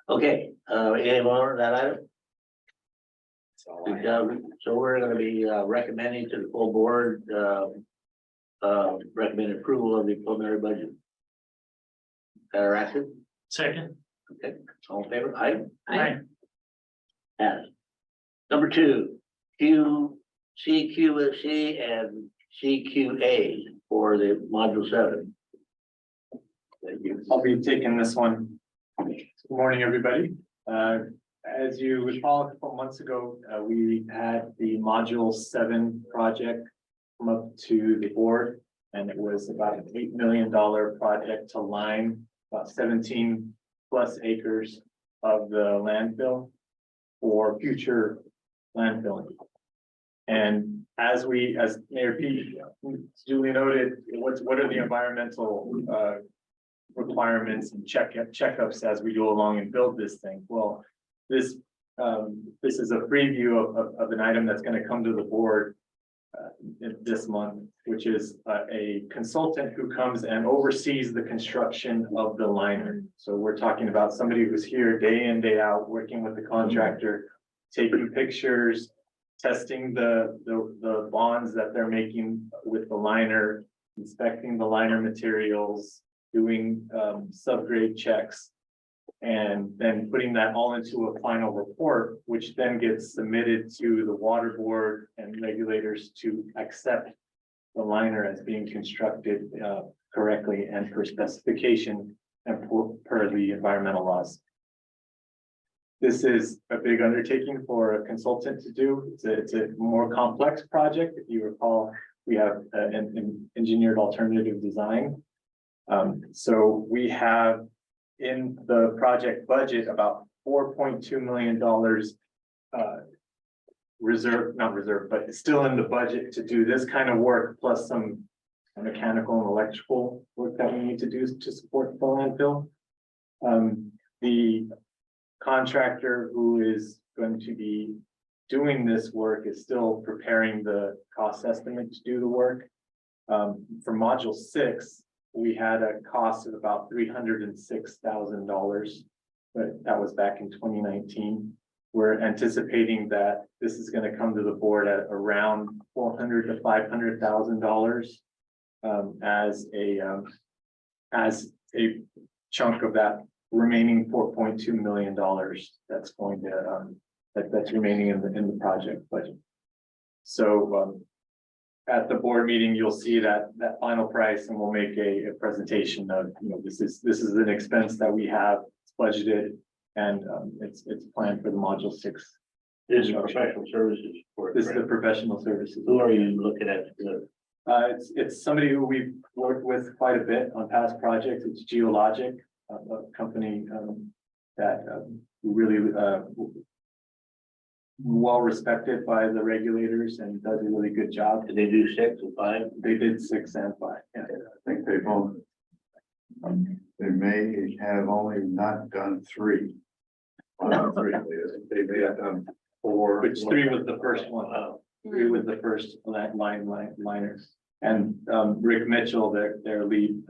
Okay, any more on that item? That's all I Good have. job. So we're gonna be recommending to the full board, recommend approval of the preliminary budget. Is that our action? second. Okay, all in favor? Aye. I, Pass. Number 2, CQC and CQA for the module 7. Thank you. I'll be taking this one. Good morning, everybody. As you recall, a couple months ago, we had the Module 7 project come up to the board, and it was about an $8 million project to line about 17 plus acres of the landfill for future landfilling. And as Mayor Pete duly noted, what are the environmental requirements and checkups as we go along and build this thing? Well, this is a preview of an item that's going to come to the board this month, which is a consultant who comes and oversees the construction of the liner. So we're talking about somebody who's here day in, day out, working with the contractor, taking pictures, testing the bonds that they're making with the liner, inspecting the liner materials, doing subgrade checks, and then putting that all into a final report, which then gets submitted to the water board and regulators to accept the liner as being constructed correctly and per specification and per the environmental laws. This is a big undertaking for a consultant to do. It's a more complex project. If you recall, we have an engineered alternative design. So we have in the project budget about $4.2 million not reserved, but it's still in the budget to do this kind of work, plus some mechanical and electrical work that we need to do to support the landfill. The contractor who is going to be doing this work is still preparing the cost estimate to do the work. For module 6, we had a cost of about $306,000, but that was back in 2019. We're anticipating that this is going to come to the board at around $400,000 to $500,000 as a chunk of that remaining $4.2 million that's going to that's remaining in the project budget. So at the board meeting, you'll see that final price, and we'll make a presentation of, this is an expense that we have, it's budgeted, and it's planned for the module 6. This is professional services. This is the professional services. Who are you looking at? It's somebody who we've worked with quite a bit on past projects. It's Geologic, a company that really well respected by the regulators and does a really good job. Did they do 6 and 5? They did 6 and 5. Yeah. I think they've only, they may have only not done 3. They may have done 4. Which 3 was the first one. 3 was the first liner. And Rick Mitchell, their lead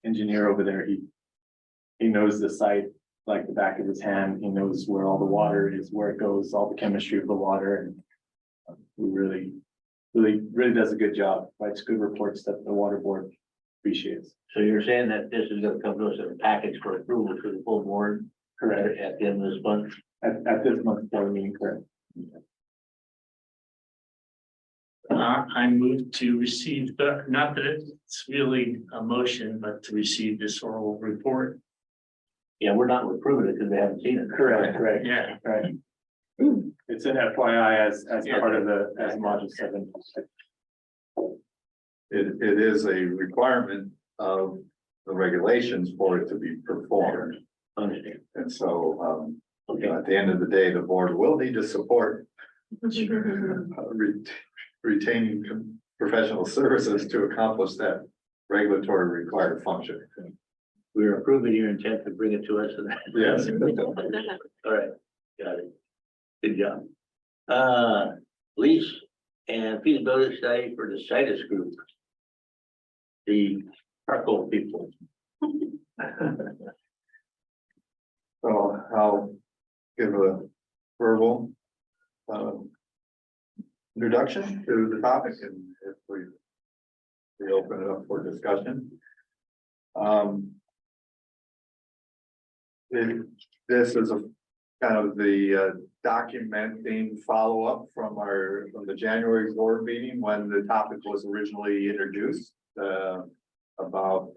engineer over there, he knows the site like the back of his hand. He knows where all the water is, where it goes, all the chemistry of the water, and he really does a good job. Writes good reports that the water board appreciates. So you're saying that this is gonna come to us as a package for approval for the full board? Correct. At the end of this month? At this month's board meeting, correct. I move to receive not that it's really a motion, but to receive this oral report. Yeah, we're not approving it because they haven't seen it. Correct. Yeah. Right. It's an FYI as part of as module 7. It is a requirement of the regulations for it to be performed. Understand. And so, at the end of the day, the board will need to support retaining professional services to accomplish that regulatory required function. We're approving your intent to bring it to us. Yes. All right, got it. Good job. Lease and feasibility study for the Citus Group. The charcoal people. So I'll give a verbal introduction to the topic, and if we open it up for discussion. This is a kind of the documenting follow-up from the January board meeting when the topic was originally introduced about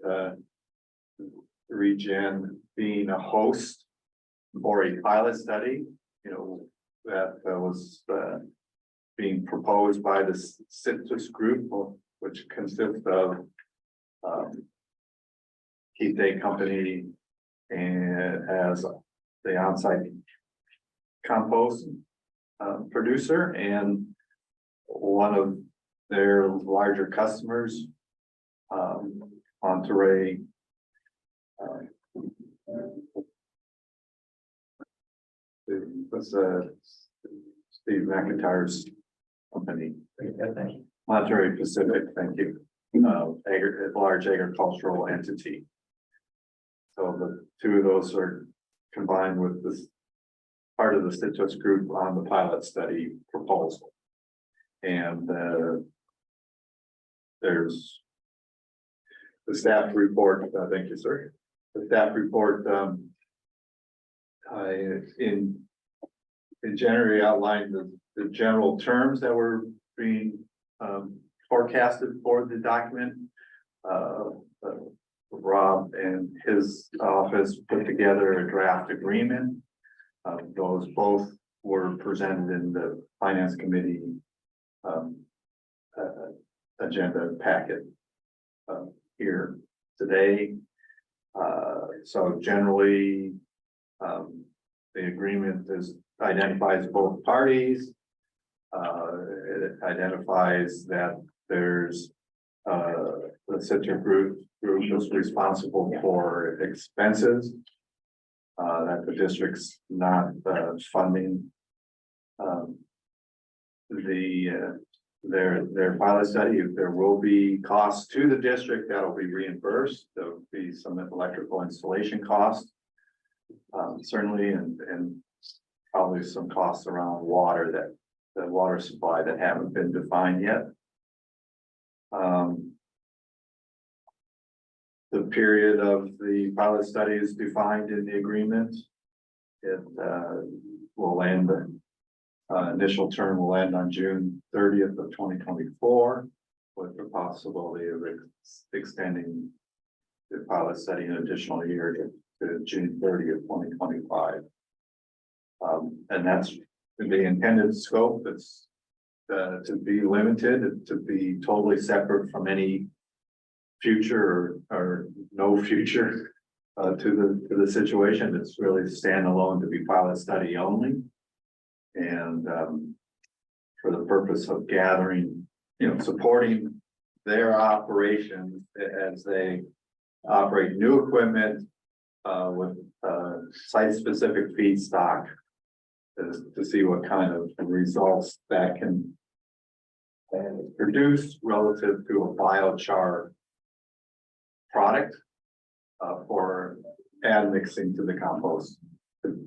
ReGen being a host for a pilot study, you know, that was being proposed by the Citrus Group, which consists of Keith Day Company and as the onsite compost producer and one of their larger customers, Monterey. It was Steve McIntyre's company, Monterey Pacific, thank you. Large agricultural entity. So the two of those are combined with this part of the Citrus Group on the pilot study proposal. And there's the staff report, thank you, sir. The staff report in January outlined the general terms that were being forecasted for the document. Rob and his office put together a draft agreement. Those both were presented in the Finance Committee agenda packet here today. So generally, the agreement identifies both parties. It identifies that there's the Citrus group is responsible for expenses. That the district's not funding their pilot study. If there will be costs to the district, that'll be reimbursed. There'll be some electrical installation costs, certainly, and probably some costs around water, that the water supply that haven't been defined yet. The period of the pilot study is defined in the agreement. It will end, initial term will end on June 30th of 2024, with the possibility of extending the pilot study an additional year to June 30th, 2025. And that's the intended scope. It's to be limited, to be totally separate from any future or no future to the situation. It's really standalone to be pilot study only, and for the purpose of gathering, supporting their operations as they operate new equipment with site-specific feedstock, to see what kind of results that can produce relative to a biochar product for admixing to the compost to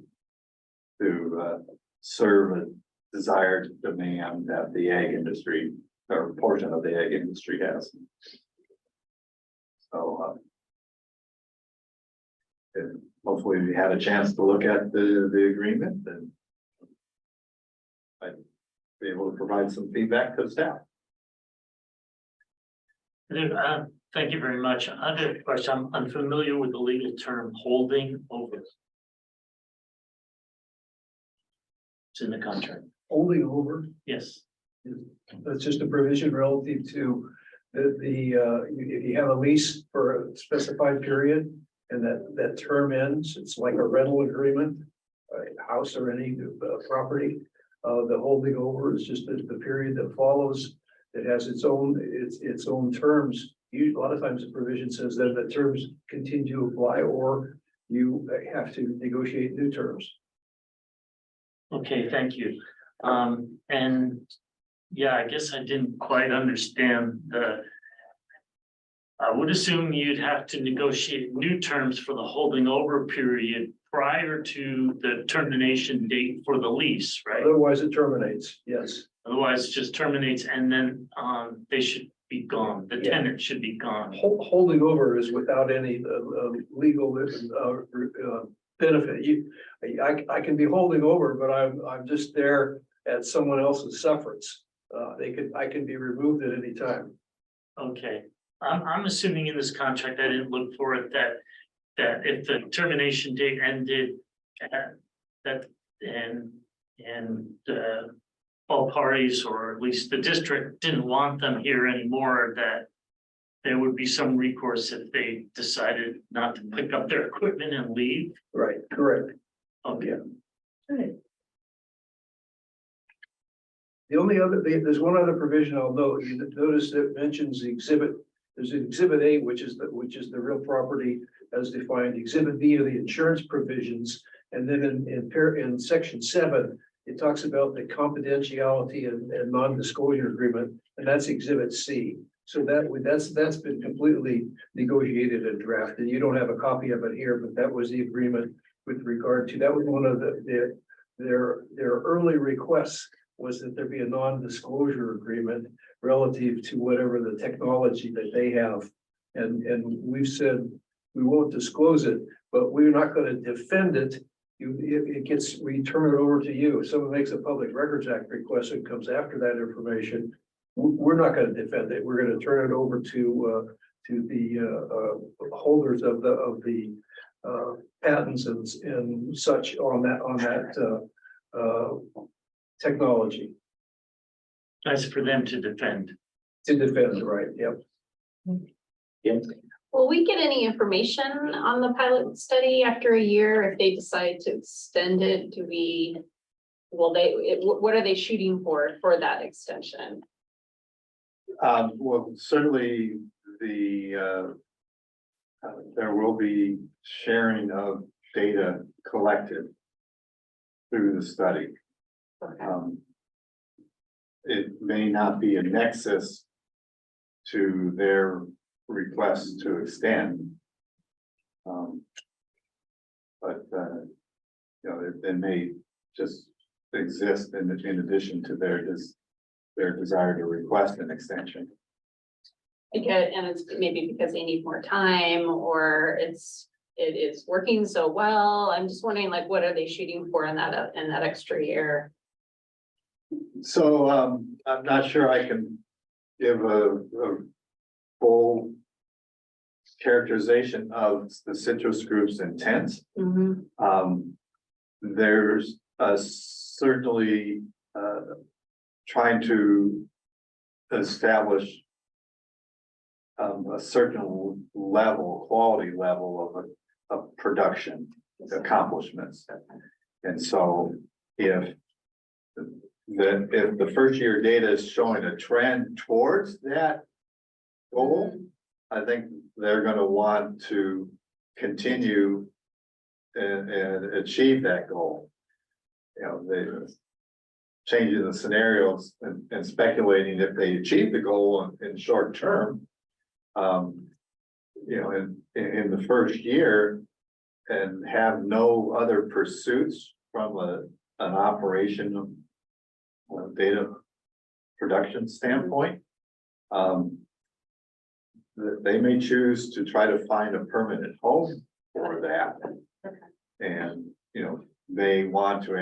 serve a desired demand that the ag industry or portion of the ag industry has. So hopefully we had a chance to look at the agreement, and I'd be able to provide some feedback to the staff. Thank you very much. Other question, I'm unfamiliar with the legal term holding over. It's in the contract. Holding over, Yes. that's just a provision relative to if you have a lease for a specified period and that term ends, it's like a rental agreement, a house or any property. The holding over is just the period that follows. It has its own terms. A lot of times the provision says that the terms continue to apply, or you have to negotiate new terms. Okay, thank you. And yeah, I guess I didn't quite understand I would assume you'd have to negotiate new terms for the holding over period prior to the termination date for the lease, right? Otherwise it terminates, yes. Otherwise it just terminates, and then they should be gone. The Yeah. tenant should be gone. Holding over is without any legal benefit. I can be holding over, but I'm just there at someone else's sufferance. I can be removed at any time. Okay, I'm assuming in this contract, I didn't look for it, that if the termination date ended That, all parties, or at least the district, didn't want them here anymore, that there would be some recourse if they decided not to pick up their equipment and leave. Right, correct. Okay. The only other, there's one other provision I'll note. You notice that it mentions the exhibit. There's an exhibit A, which is the real property as defined. Exhibit B are the insurance provisions. And then in section 7, it talks about the confidentiality and non-disclosure agreement, and that's exhibit C. So that's been completely negotiated and drafted. You don't have a copy of it here, but that was the agreement with regard to, that was one of their early requests, was that there be a non-disclosure agreement relative to whatever the technology that they have. And we've said we won't disclose it, but we're not going to defend it. We turn it over to you. If someone makes a Public Records Act request and comes after that information, we're not going to defend it. We're going to turn it over to the holders of the patents and such on that technology. That's for them to defend. Right? Yep. Will we get any information on the pilot study after a year if they decide to extend it? What are they shooting for that extension? Well, certainly there will be sharing of data collected through the study. It may not be a nexus to their request to extend. But it may just exist in addition to their desire to request an extension. Because, and it's maybe because they need more time, or it is working so well. I'm just wondering, like, what are they shooting for in that extra year? So I'm not sure I can give a full characterization of the citrus group's intent. There's certainly trying to establish a certain quality level of production accomplishments. And so if the first year data is showing a trend towards that goal, I think they're going to want to continue and achieve that goal. They're changing the scenarios and speculating if they achieve the goal in short term. In the first year, and have no other pursuits from an operation of data production standpoint. They may choose to try to find a permanent home for that. And, they want to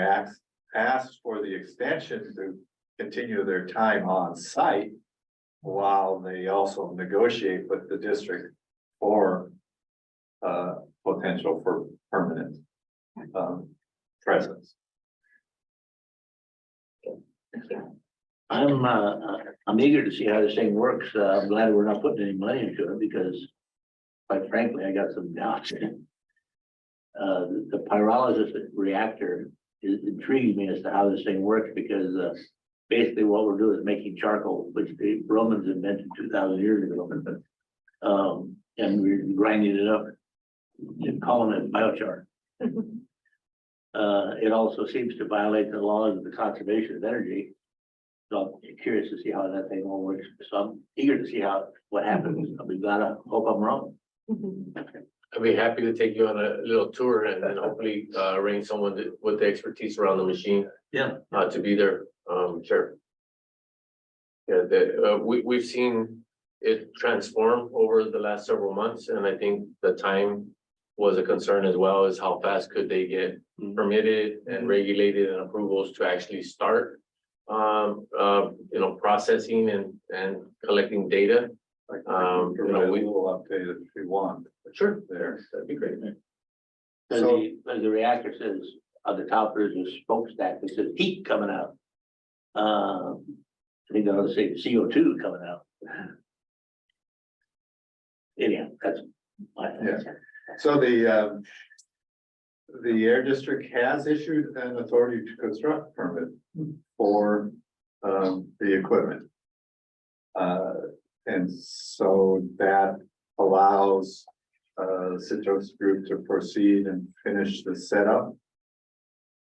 ask for the extension to continue their time on site while they also negotiate with the district for potential for permanent presence. I'm eager to see how this thing works. I'm glad we're not putting any money into it because, quite frankly, I got some doubts. The pyrolysis reactor intrigues me as to how this thing works because basically what we're doing is making charcoal, which the Romans invented 2,000 years ago. And we're grinding it up and calling it biochar. It also seems to violate the laws of the conservation of energy. So I'm curious to see how that thing all works. So I'm eager to see what happens. We gotta hope I'm wrong. I'd be happy to take you on a little tour and then hopefully arrange someone with the expertise around the machine. Yeah. To be there, sure. Yeah, we've seen it transform over the last several months, and I think the time was a concern as well, as how fast could they get permitted and regulated and approvals to actually start processing and collecting data. We will update it if we want. Sure, There. that'd be great. the reactor says, on the top there's a smokestack that says heat coming out. I think they ought to say CO2 coming out. Anyhow, that's my thought. Yeah. So the air district has issued an authority to construct permit for, the equipment. And so that allows, Citrus Group to proceed and finish the setup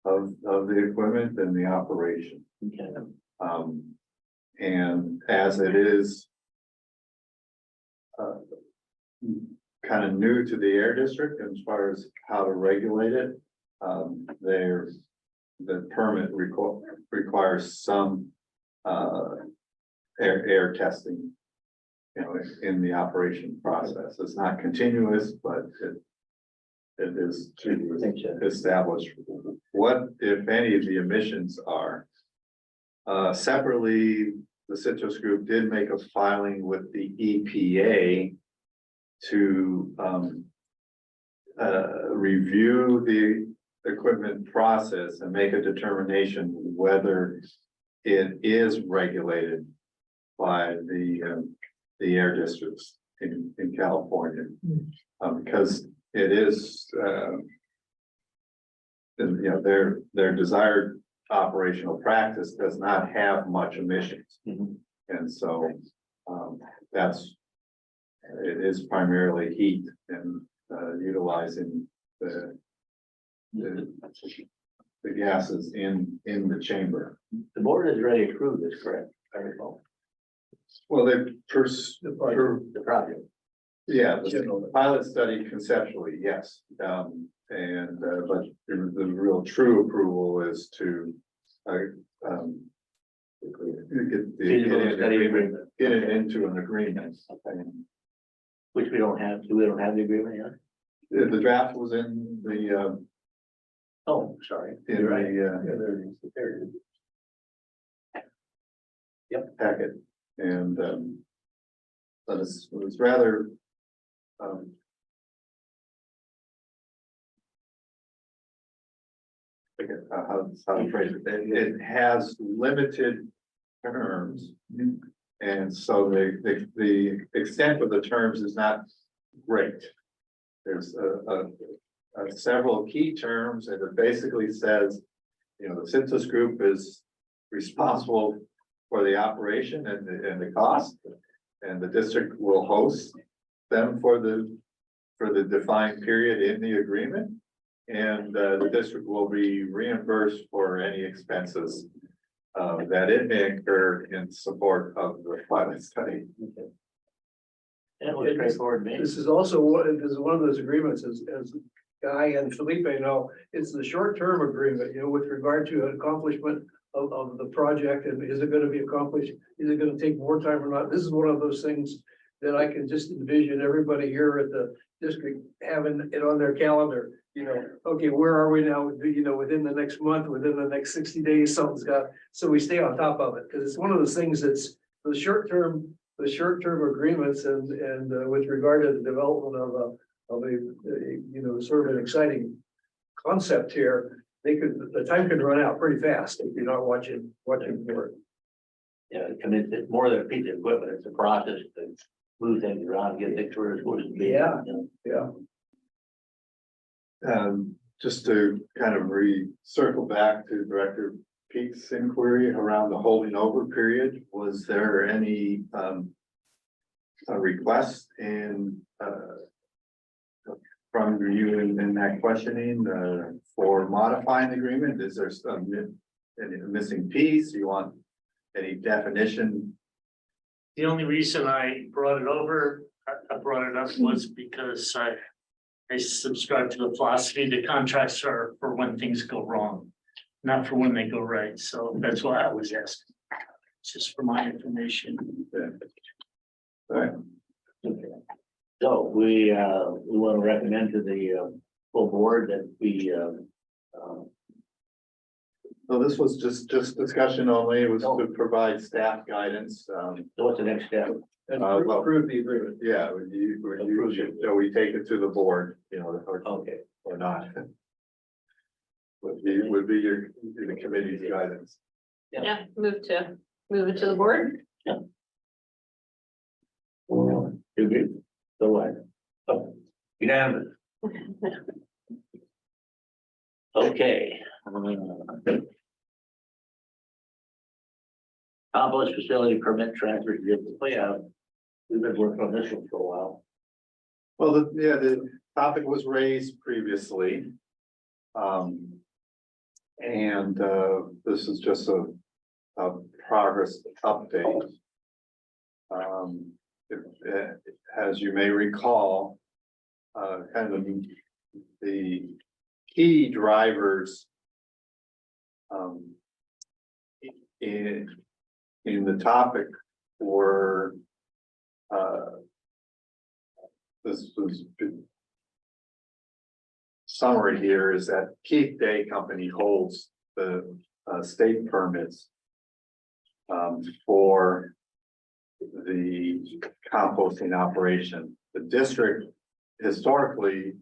of the equipment and the operation. Okay. And as it is kind of new to the air district as far as how to regulate it, the permit requires some air testing, you know, in the operation process. It's not continuous, but it is to establish what, if any, of the emissions are. Separately, the Citrus Group did make a filing with the EPA to review the equipment process and make a determination whether it is regulated by the air districts in California. Because it is, you know, their desired operational practice does not have much emissions. And so it is primarily heat and utilizing the gases in the chamber. The board has already approved this, correct? I recall. Well, The project. yeah, the pilot study conceptually, yes. But the real true approval is to get it into an agreement. Which we don't have, we don't have the agreement yet? The draft was in the, Oh, sorry. in You're right. the, There it is. Yep. packet, and, but it was rather, I forget how to phrase it. It has limited terms. And so the extent of the terms is not great. There's several key terms, and it basically says, you know, the Citrus Group is responsible for the operation and the cost. And the district will host them for the defined period in the agreement. And the district will be reimbursed for any expenses that it may incur in support of the pilot study. And it was straightforward, man. This is also this is one of those agreements, as Guy and Felipe know, it's the short-term agreement, you know, with regard to accomplishment of the project, and is it gonna be accomplished? Is it gonna take more time or not? This is one of those things that I can just envision everybody here at the district having it on their calendar. You know, okay, where are we now? You know, within the next month, within the next 60 days, something's got, so we stay on top of it, because it's one of those things that's the short-term agreements and with regard to the development of a you know, sort of an exciting concept here, the time could run out pretty fast if you're not watching for it. Yeah, it's more than a piece of equipment, it's a process to move things around, get things where it's supposed to be. Yeah. You Yeah. Just to kind of circle back to Director Pete's inquiry around the holding over period, was there any a request from you in that questioning for modifying the agreement? Is there any missing piece? You want any definition? The only reason I brought it over, I brought it up was because I subscribe to the philosophy that contracts are for when things go wrong, not for when they go right. So that's why I was asking, just for my information. All right. So we want to recommend to the full board that we So this was just discussion only. It was to provide staff guidance. so what's the next step? And well, approve the agreement. Yeah, we take it to the board, you know, or Okay, or not. Would be your, the committee's guidance. Yeah, move it to the board. You agree? So what? Oh, unanimous. Okay. Compost facility permit transfer, we've been working on this one for a while. Well, the topic was raised previously. And this is just a progress update. As you may recall, kind of the key drivers in the topic were this was summary here is that Keith Day Company holds the state permits for the composting operation. The district historically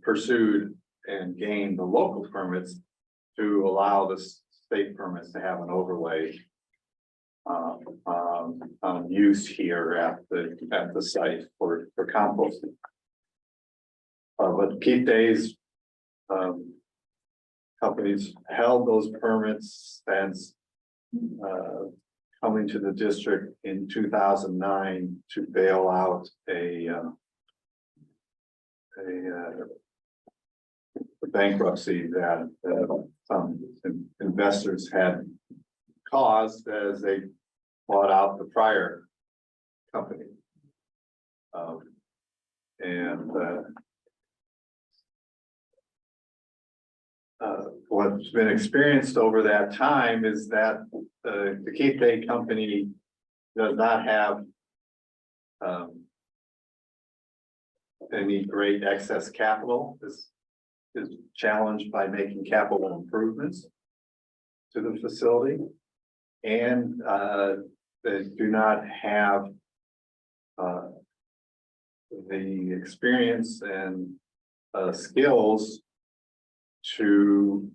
pursued and gained the local permits to allow the state permits to have an overlay use here at the site for composting. But Keith Day's companies held those permits since coming to the district in 2009 to bail out a bankruptcy that some investors had caused as they bought out the prior company. What's been experienced over that time is that the Keith Day Company does not have any great excess capital. This is challenged by making capital improvements to the facility, and they do not have the experience and skills to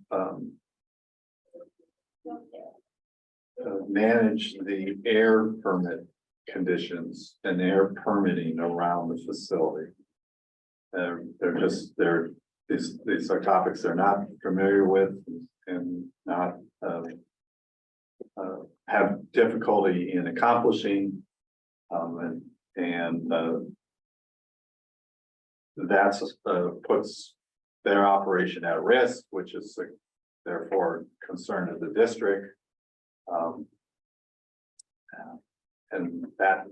manage the air permit conditions and air permitting around the facility. These are topics they're not familiar with and not have difficulty in accomplishing, and that's puts their operation at risk, which is therefore concern of the district. And that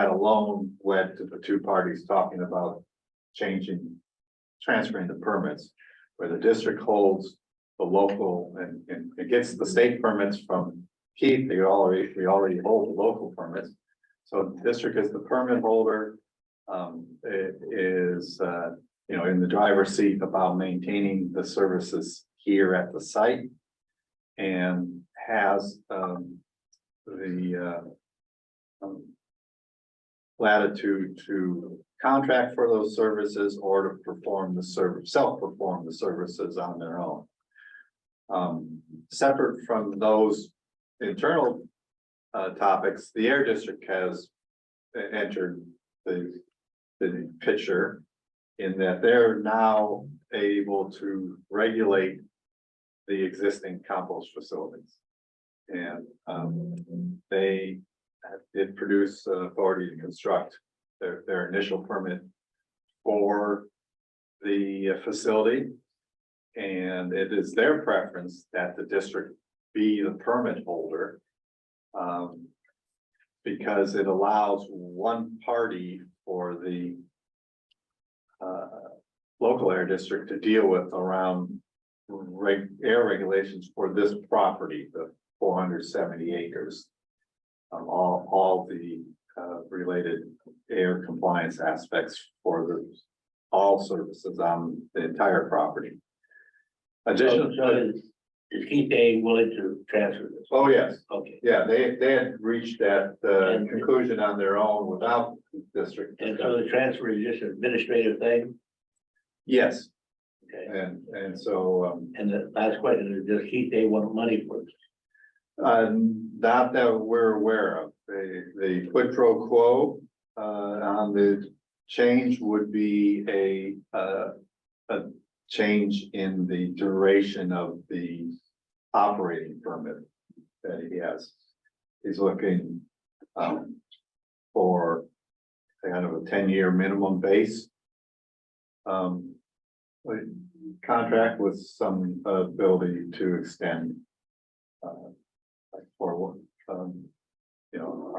alone led to the two parties talking about transferring the permits, where the district holds the local and it gets the state permits from Keith. We already hold the local permits. So the district is the permit holder. It is in the driver's seat about maintaining the services here at the site, and has the latitude to contract for those services or to perform the self-perform the services on their own. Separate from those internal topics, the Air District has entered the picture in that they're now able to regulate the existing compost facilities. And they did produce authority to construct their initial permit for the facility. And it is their preference that the district be the permit holder, because it allows one party for the local air district to deal with around air regulations for this property, the 470 acres. All the related air compliance aspects for all services on the entire property. Additionally, So is Keith Day willing to transfer this? oh yes, Okay, yeah, they had reached that conclusion on their own without the district. and so the transfer is just an administrative thing? Yes, Okay, and so, and the last question is, does Keith Day want money for this? not that we're aware of, the quid pro quo, on the change would be a change in the duration of the operating permit that he has. He's looking, for kind of a 10-year minimum base. Like, contract with some ability to extend. Like for,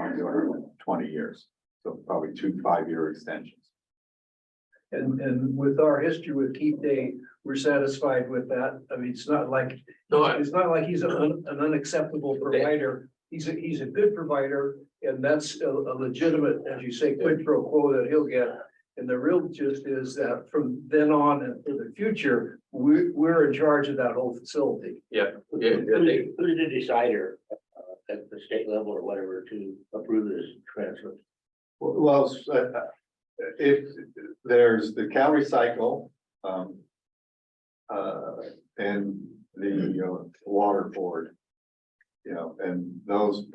under 20 years, so probably 2 5-year extensions. And with our history with Keith Day, we're satisfied with that. I mean, it's not like, No, it's not like he's an unacceptable provider. He's a good provider, and that's a legitimate, as you say, quid pro quo that he'll get. And the real gist is that from then on and for the future, we're in charge of that whole facility. yeah, Who's they, the decider at the state level or whatever to approve this transfer? Well, if there's the Cal Recycle, and the water board. And those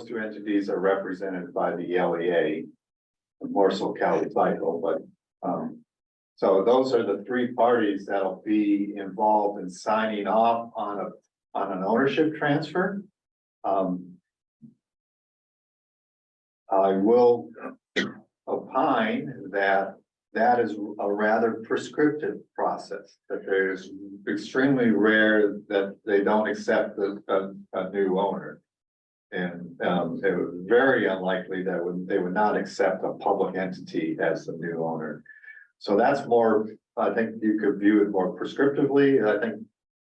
two entities are represented by the LEA, more so Cal Recycle, but so those are the 3 parties that'll be involved in signing off on an ownership transfer. I will opine that is a rather prescriptive process, that there's extremely rare that they don't accept a new owner. And it was very unlikely that they would not accept a public entity as the new owner. So that's more, I think you could view it more prescriptively. I think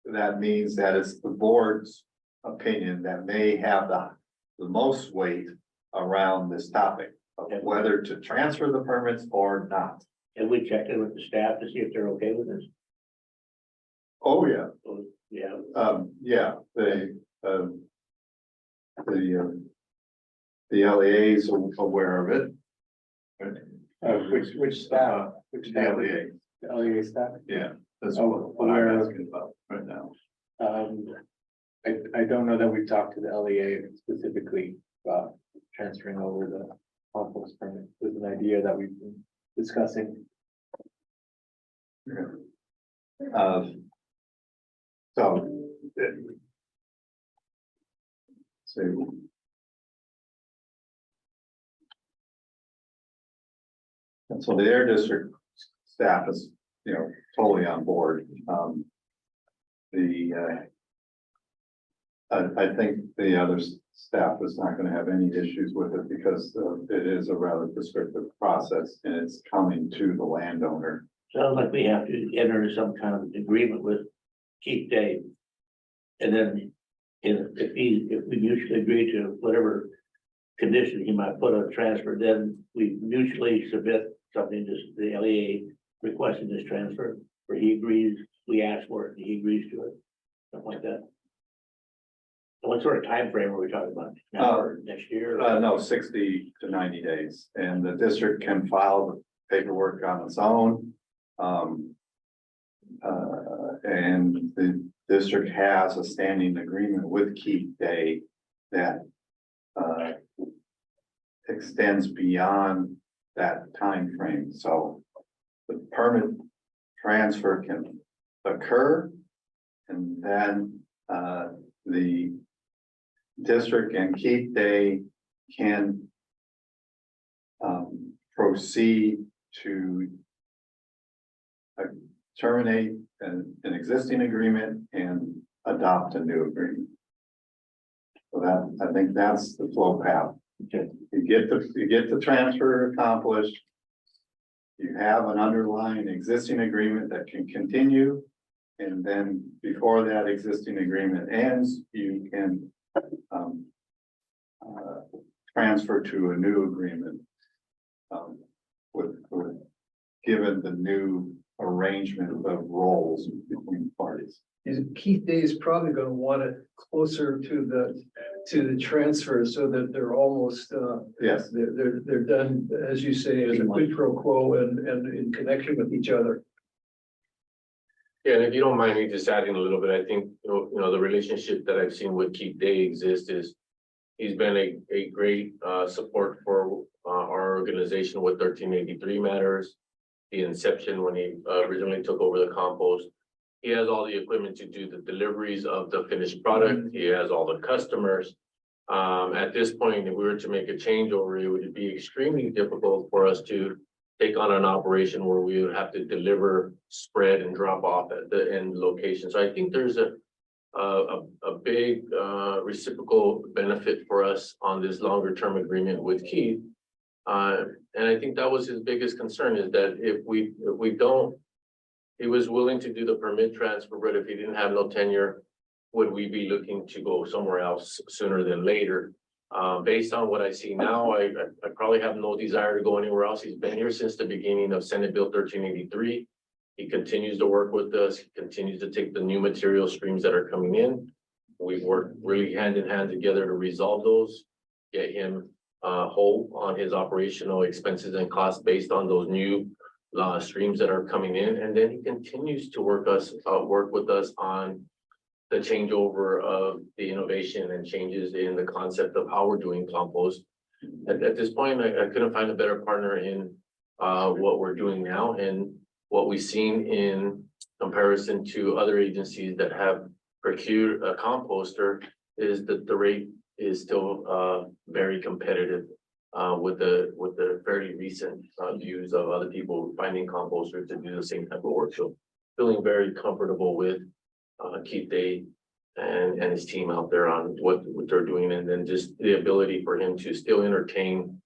that means that it's the board's opinion that may have the most weight around this topic of whether to transfer the permits or not. And we checked in with the staff to see if they're okay with this. Oh, yeah. So, yeah, Yeah, the LEA is aware of it. Which staff? Which The staff? LEA, The LEA staff? yeah, that's Oh, what I'm aware of- asking about right now. I don't know that we've talked to the LEA specifically about transferring over the compost permit. There's an idea that we've been discussing. So. So. And so the Air District staff is, totally on board. I think the other staff is not gonna have any issues with it because it is a rather prescriptive process and it's coming to the landowner. sounds like we have to enter some kind of agreement with Keith Day. And then if we mutually agree to whatever condition he might put on transfer, then we mutually submit something to the LEA requesting this transfer, where he agrees, we ask for it, and he agrees to it, something like that. What sort of time frame are we talking about now or next year? No, 60 to 90 days, and the district can file the paperwork on its own. And the district has a standing agreement with Keith Day that extends beyond that time frame. So the permit transfer can occur, and then the district and Keith Day can proceed to terminate an existing agreement and adopt a new agreement. So that, I think that's the flow path. Okay. You get the transfer accomplished. You have an underlying existing agreement that can continue. And then before that existing agreement ends, you can transfer to a new agreement. Given the new arrangement of roles between parties. Keith Day is probably gonna want it closer to the transfer so that they're almost, Yes, they're done, as you say, as a quid pro quo and in connection with each other. Yeah, and if you don't mind me just adding a little bit, I think, the relationship that I've seen with Keith Day exist is. He's been a great support for our organization with 1383 matters. The inception when he originally took over the compost. He has all the equipment to do the deliveries of the finished product. He has all the customers. At this point, if we were to make a changeover, it would be extremely difficult for us to take on an operation where we would have to deliver, spread and drop off at the end location. So I think there's a big reciprocal benefit for us on this longer term agreement with Keith. And I think that was his biggest concern is that if we don't, he was willing to do the permit transfer, but if he didn't have no tenure, would we be looking to go somewhere else sooner than later? Based on what I see now, I probably have no desire to go anywhere else. He's been here since the beginning of Senate Bill 1383. He continues to work with us. He continues to take the new material streams that are coming in. We've worked really hand in hand together to resolve those, get him whole on his operational expenses and costs based on those new streams that are coming in. And then he continues to work with us on the changeover of the innovation and changes in the concept of how we're doing compost. At this point, I couldn't find a better partner in what we're doing now and what we've seen in comparison to other agencies that have procured a composter is that the rate is still very competitive with the fairly recent views of other people finding composters to do the same type of work. So feeling very comfortable with Keith Day and his team out there on what they're doing, and then just the ability for him to still entertain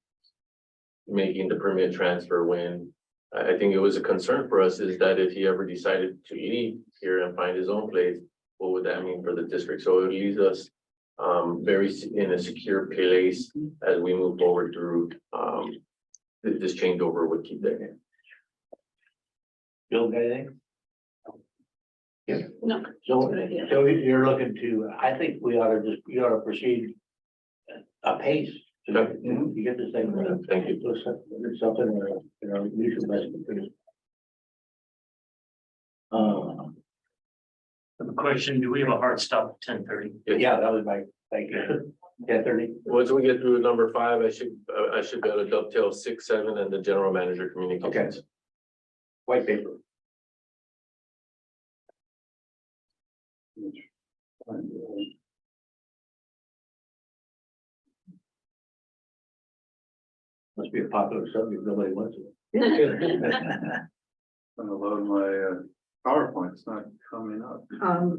making the permit transfer when I think it was a concern for us is that if he ever decided to leave here and find his own place, what would that mean for the district? So it leaves us in a secure place as we move forward through this changeover with Keith Day. Bill, got anything? No. So you're looking to, I think we ought to proceed apace. Okay. You get this thing. Thank you. There's something, mutual best interest. The question, do we have a hard stop at 10:30? Yeah, that was my, thank you. 10:30. Once we get through number 5, I should be able to dovetail 6, 7, and the general manager communications. White paper. Must be a popular subject, nobody wants it. I'm gonna load my PowerPoint, it's not coming up.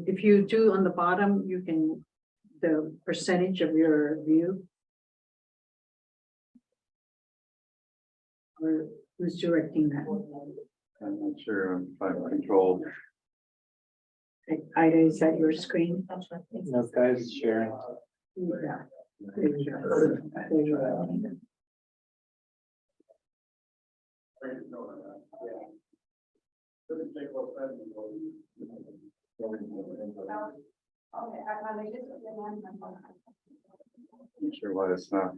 If you do on the bottom, you can, the percentage of your view. Or who's directing that? I'm not sure if I control. Ida, is that your screen? No, guys, sharing. Yeah. There you go. There you go. I'm sure why it's not.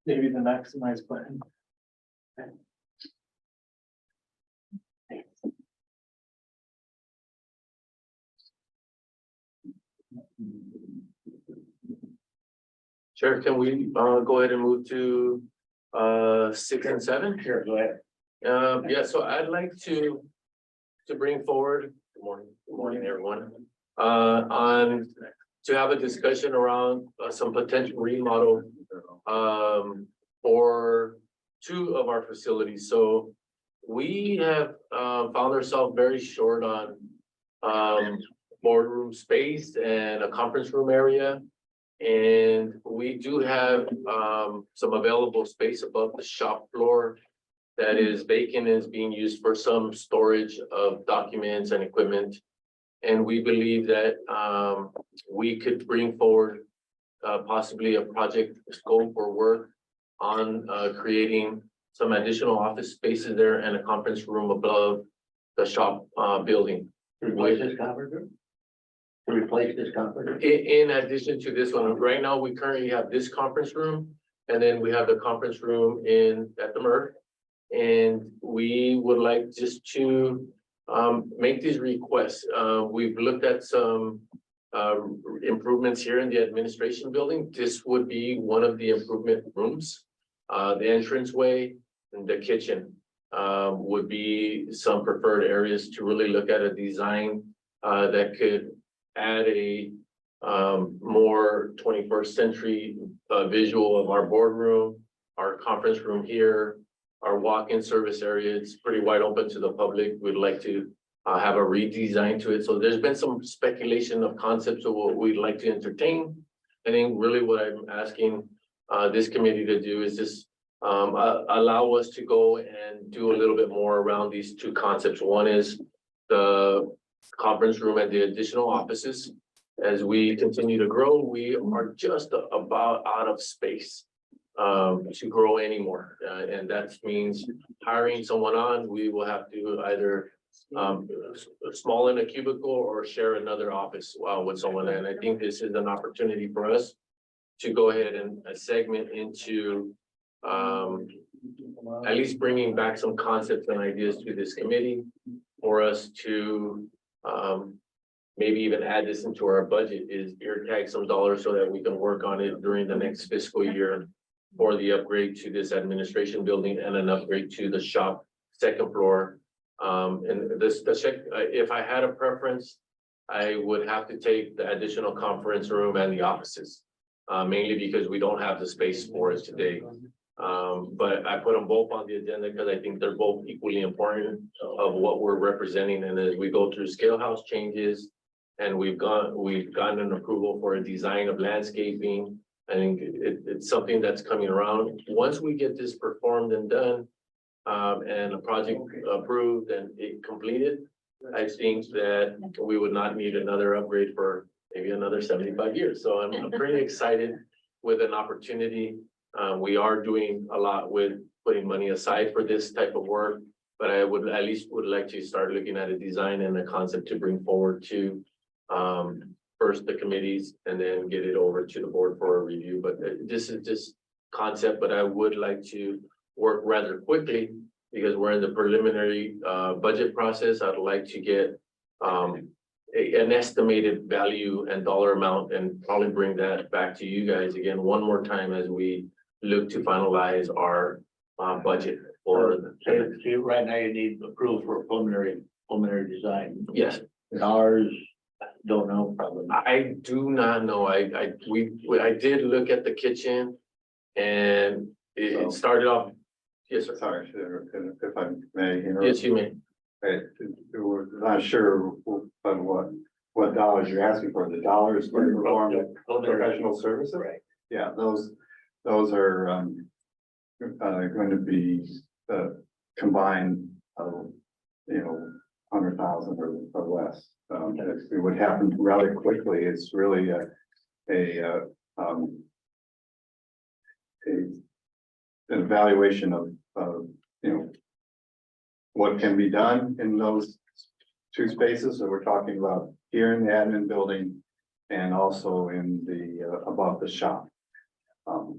Maybe the maximize button. Sure, can we go ahead and move to 6 and 7? Sure, go ahead. Yeah, so I'd like to bring forward, good morning, everyone. To have a discussion around some potential remodel for 2 of our facilities. So we have found ourselves very short on boardroom space and a conference room area. And we do have some available space above the shop floor that is vacant and is being used for some storage of documents and equipment. And we believe that we could bring forward possibly a project scope or work on creating some additional office spaces there and a conference room above the shop building. Replace this conference room? To replace this conference room? In addition to this one, right now, we currently have this conference room, and then we have the conference room at the MERC. And we would like just to make these requests. We've looked at some improvements here in the administration building. This would be one of the improvement rooms. The entranceway and the kitchen would be some preferred areas to really look at a design that could add a more 21st century visual of our boardroom, our conference room here, our walk-in service area. It's pretty wide open to the public. We'd like to have a redesign to it. So there's been some speculation of concepts of what we'd like to entertain. I think really what I'm asking this committee to do is just allow us to go and do a little bit more around these two concepts. One is the conference room and the additional offices. As we continue to grow, we are just about out of space to grow anymore. And that means hiring someone on, we will have to either small in a cubicle or share another office with someone. And I think this is an opportunity for us to go ahead and segment into at least bringing back some concepts and ideas to this committee for us to maybe even add this into our budget, is ear tag some dollars so that we can work on it during the next fiscal year for the upgrade to this administration building and an upgrade to the shop second floor. And if I had a preference, I would have to take the additional conference room and the offices, mainly because we don't have the space for it today. But I put them both on the agenda because I think they're both equally important of what we're representing. And as we go through scale house changes, and we've gotten an approval for a design of landscaping. I think it's something that's coming around. Once we get this performed and done, and a project approved and it completed, I think that we would not need another upgrade for maybe another 75 years. So I'm pretty excited with an opportunity. We are doing a lot with putting money aside for this type of work, but I would at least like to start looking at a design and a concept to bring forward to first the committees and then get it over to the board for a review. But this is just concept, but I would like to work rather quickly because we're in the preliminary budget process. I'd like to get an estimated value and dollar amount and probably bring that back to you guys again one more time as we look to finalize our budget for So right now you need approval for a preliminary design. yes. Ours, don't know, probably. I do not know. I did look at the kitchen and it started off. Yes, sir. Sorry, if I may. Yes, you may. We're not sure of what dollars you're asking for. The dollars for perform the professional services? Right. Yeah, those are going to be combined, 100,000 or less. It would happen rather quickly. It's really an evaluation of what can be done in those two spaces that we're talking about here in the admin building and also in the above the shop. Would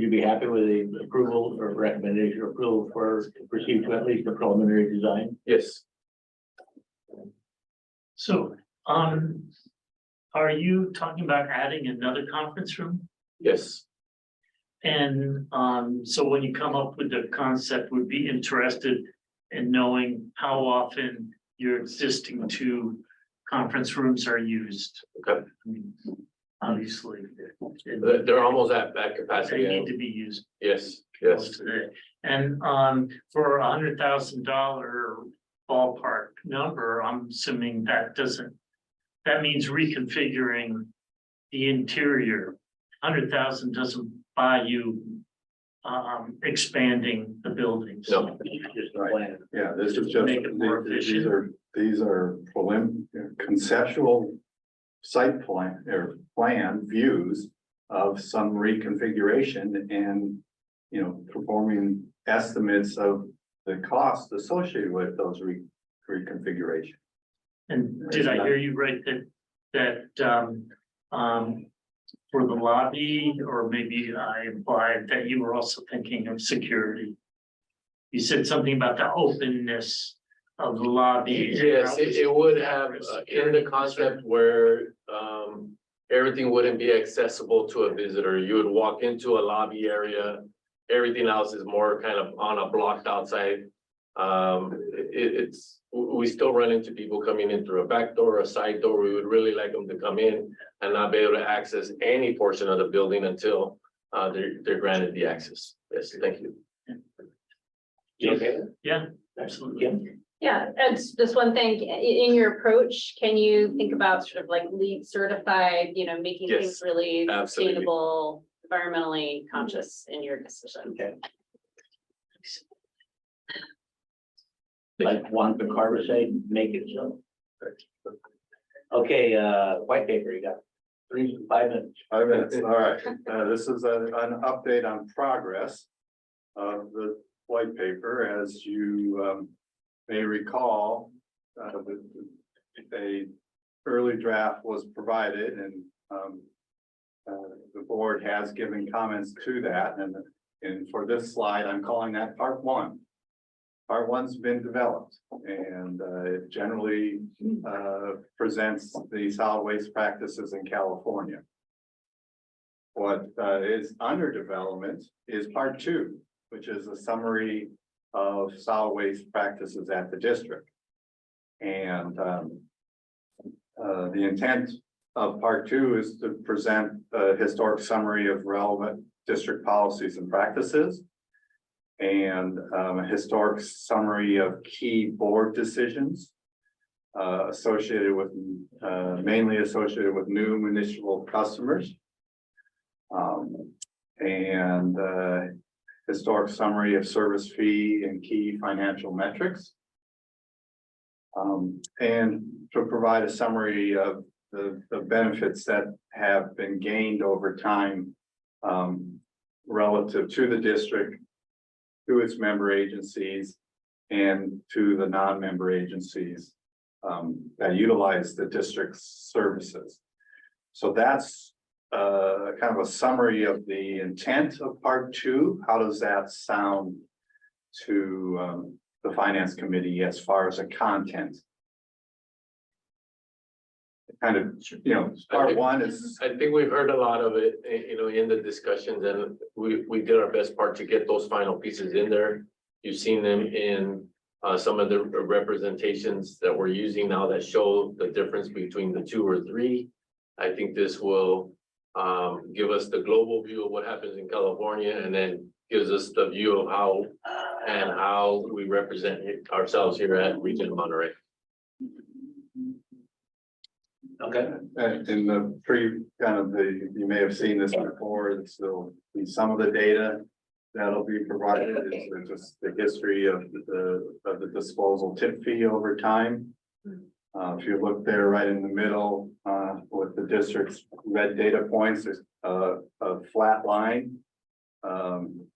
you be happy with the approval or recommendation or approval for to proceed to at least a preliminary design? Yes. So, are you talking about adding another conference room? Yes. And, so when you come up with the concept, would be interested in knowing how often your existing two conference rooms are used. Okay. I mean, obviously, They're almost at they capacity. need to be used. Yes. most today. And, for $100,000 ballpark number, I'm assuming that means reconfiguring the interior. 100,000 doesn't buy you expanding the buildings. No. Just a plan. Yeah, this is just, Make it more these are conceptual site plan or plan views of some reconfiguration and, performing estimates of the cost associated with those reconfiguration. And did I hear you right that for the lobby, or maybe I implied that you were also thinking of security? You said something about the openness of the lobby. Yes, it would have, in the concept where, everything wouldn't be accessible to a visitor. You would walk into a lobby area. Everything else is more kind of on a blocked outside. We still run into people coming in through a back door, a side door. We would really like them to come in and not be able to access any portion of the building until, they're granted the access. Yes, thank you. You okay? Yeah, absolutely. Kim? Yeah, and just one thing, in your approach, can you think about sort of like LEED certified, making Yes, things really absolutely. sustainable, environmentally conscious in your decision? Okay. Like one the Carver say, make it so. Okay, white paper, you got 5 minutes. 5 minutes, all right. This is an update on progress of the white paper. As you may recall, a early draft was provided and the board has given comments to that. And for this slide, I'm calling that part one. Part one's been developed and it generally presents the solid waste practices in California. What is under development is part two, which is a summary of solid waste practices at the district. And the intent of part two is to present a historic summary of relevant district policies and practices. And a historic summary of key board decisions associated with, mainly associated with new municipal customers. And historic summary of service fee and key financial metrics. And to provide a summary of the benefits that have been gained over time relative to the district, to its member agencies, and to the non-member agencies that utilize the district's services. So that's kind of a summary of the intent of part two. How does that sound to the finance committee as far as the content? Kind of, part one is. I think we've heard a lot of it, in the discussions, and we did our best part to get those final pieces in there. You've seen them in some of the representations that we're using now that show the difference between the 2 or 3. I think this will give us the global view of what happens in California, and then gives us the view of how we represent ourselves here at ReGen Monterey. Okay. In the you may have seen this before, it's still some of the data that'll be provided. It's just the history of the disposal tip fee over time. If you look there right in the middle, with the district's red data points, there's a flat line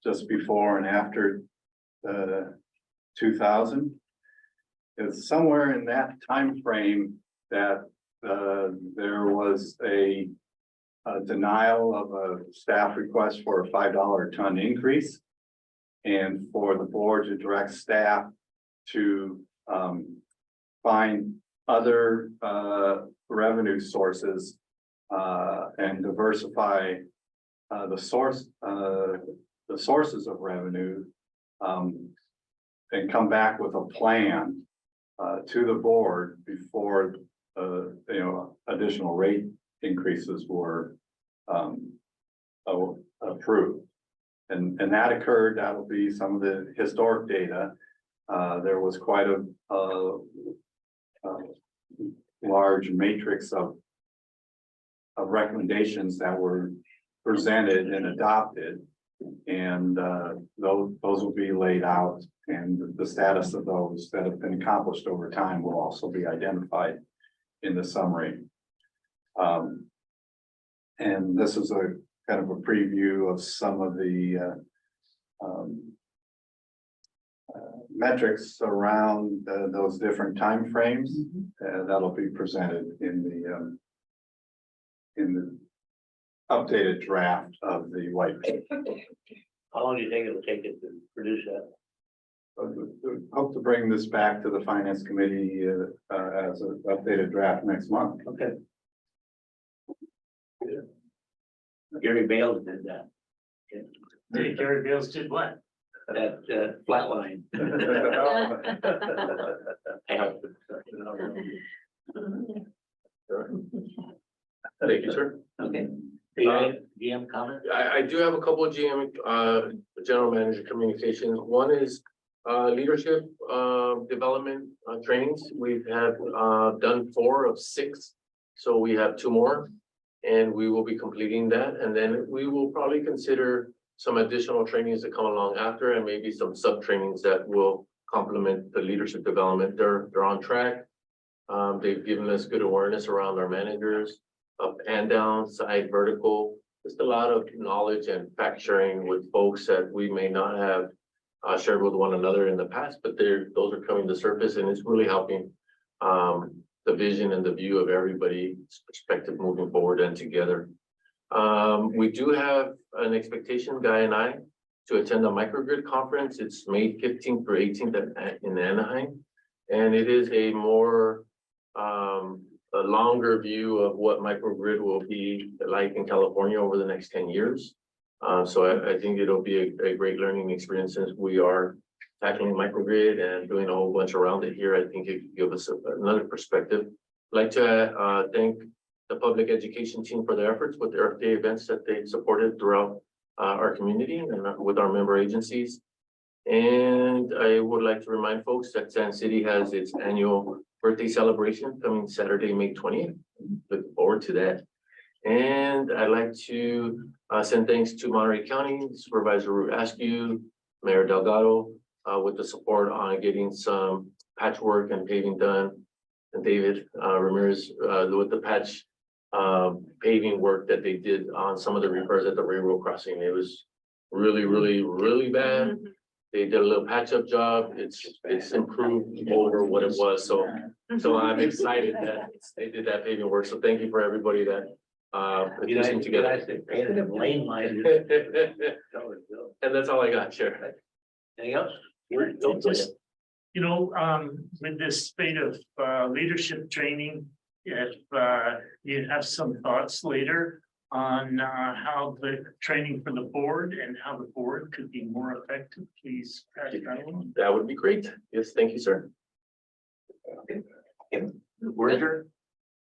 just before and after 2000. It's somewhere in that time frame that there was a denial of a staff request for a $5 a ton increase, and for the board to direct staff to find other revenue sources and diversify the sources of revenue, and come back with a plan to the board before additional rate increases were approved. And that occurred. That will be some of the historic data. There was quite a large matrix of recommendations that were presented and adopted, and those will be laid out, and the status of those that have been accomplished over time will also be identified in the summary. And this is a kind of a preview of some of the metrics around those different timeframes. That'll be presented in the updated draft of the white paper. How long do you think it'll take it to produce that? hope to bring this back to the finance committee, as an updated draft next month. Okay. Gary Bales did that. Hey, Gary Bales did what? That flat line. I helped him. Thank you, sir. Okay. GM comment? I do have a couple of GM, general manager communications. One is, leadership, development, trainings. We've done 4 of 6. So we have 2 more and we will be completing that. And then we will probably consider some additional trainings that come along after and maybe some sub trainings that will complement the leadership development. They're on track. They've given us good awareness around our managers, up and down, side, vertical. Just a lot of knowledge and fact sharing with folks that we may not have shared with one another in the past, but those are coming to surface and it's really helping the vision and the view of everybody's perspective moving forward and together. We do have an expectation, Guy and I, to attend the microgrid conference. It's May 15th through 18th in Anaheim. And it is a more, a longer view of what microgrid will be like in California over the next 10 years. So I think it'll be a great learning experience since we are tackling microgrid and doing a whole bunch around it here. I think it could give us another perspective. I'd like to thank the public education team for their efforts with the Earth Day events that they supported throughout our community and with our member agencies. And I would like to remind folks that San City has its annual birthday celebration coming Saturday, May 20th. Looking forward to that. And I'd like to send thanks to Monterey County Supervisor Askew, Mayor Delgado, with the support on getting some patchwork and paving done. And David Ramirez with the patch paving work that they did on some of the repairs at the railroad crossing. It was really bad. They did a little patch up job. It's improved over what it was. So I'm excited that they did that paving work. So thank you for everybody that petitioned together. Lane line. And that's all I got, Chair. Anything else? Just, with this spate of leadership training, if you have some thoughts later on how the training for the board and how the board could be more effective, please pass that along. That would be great. Yes, thank you, sir. We're adjourned.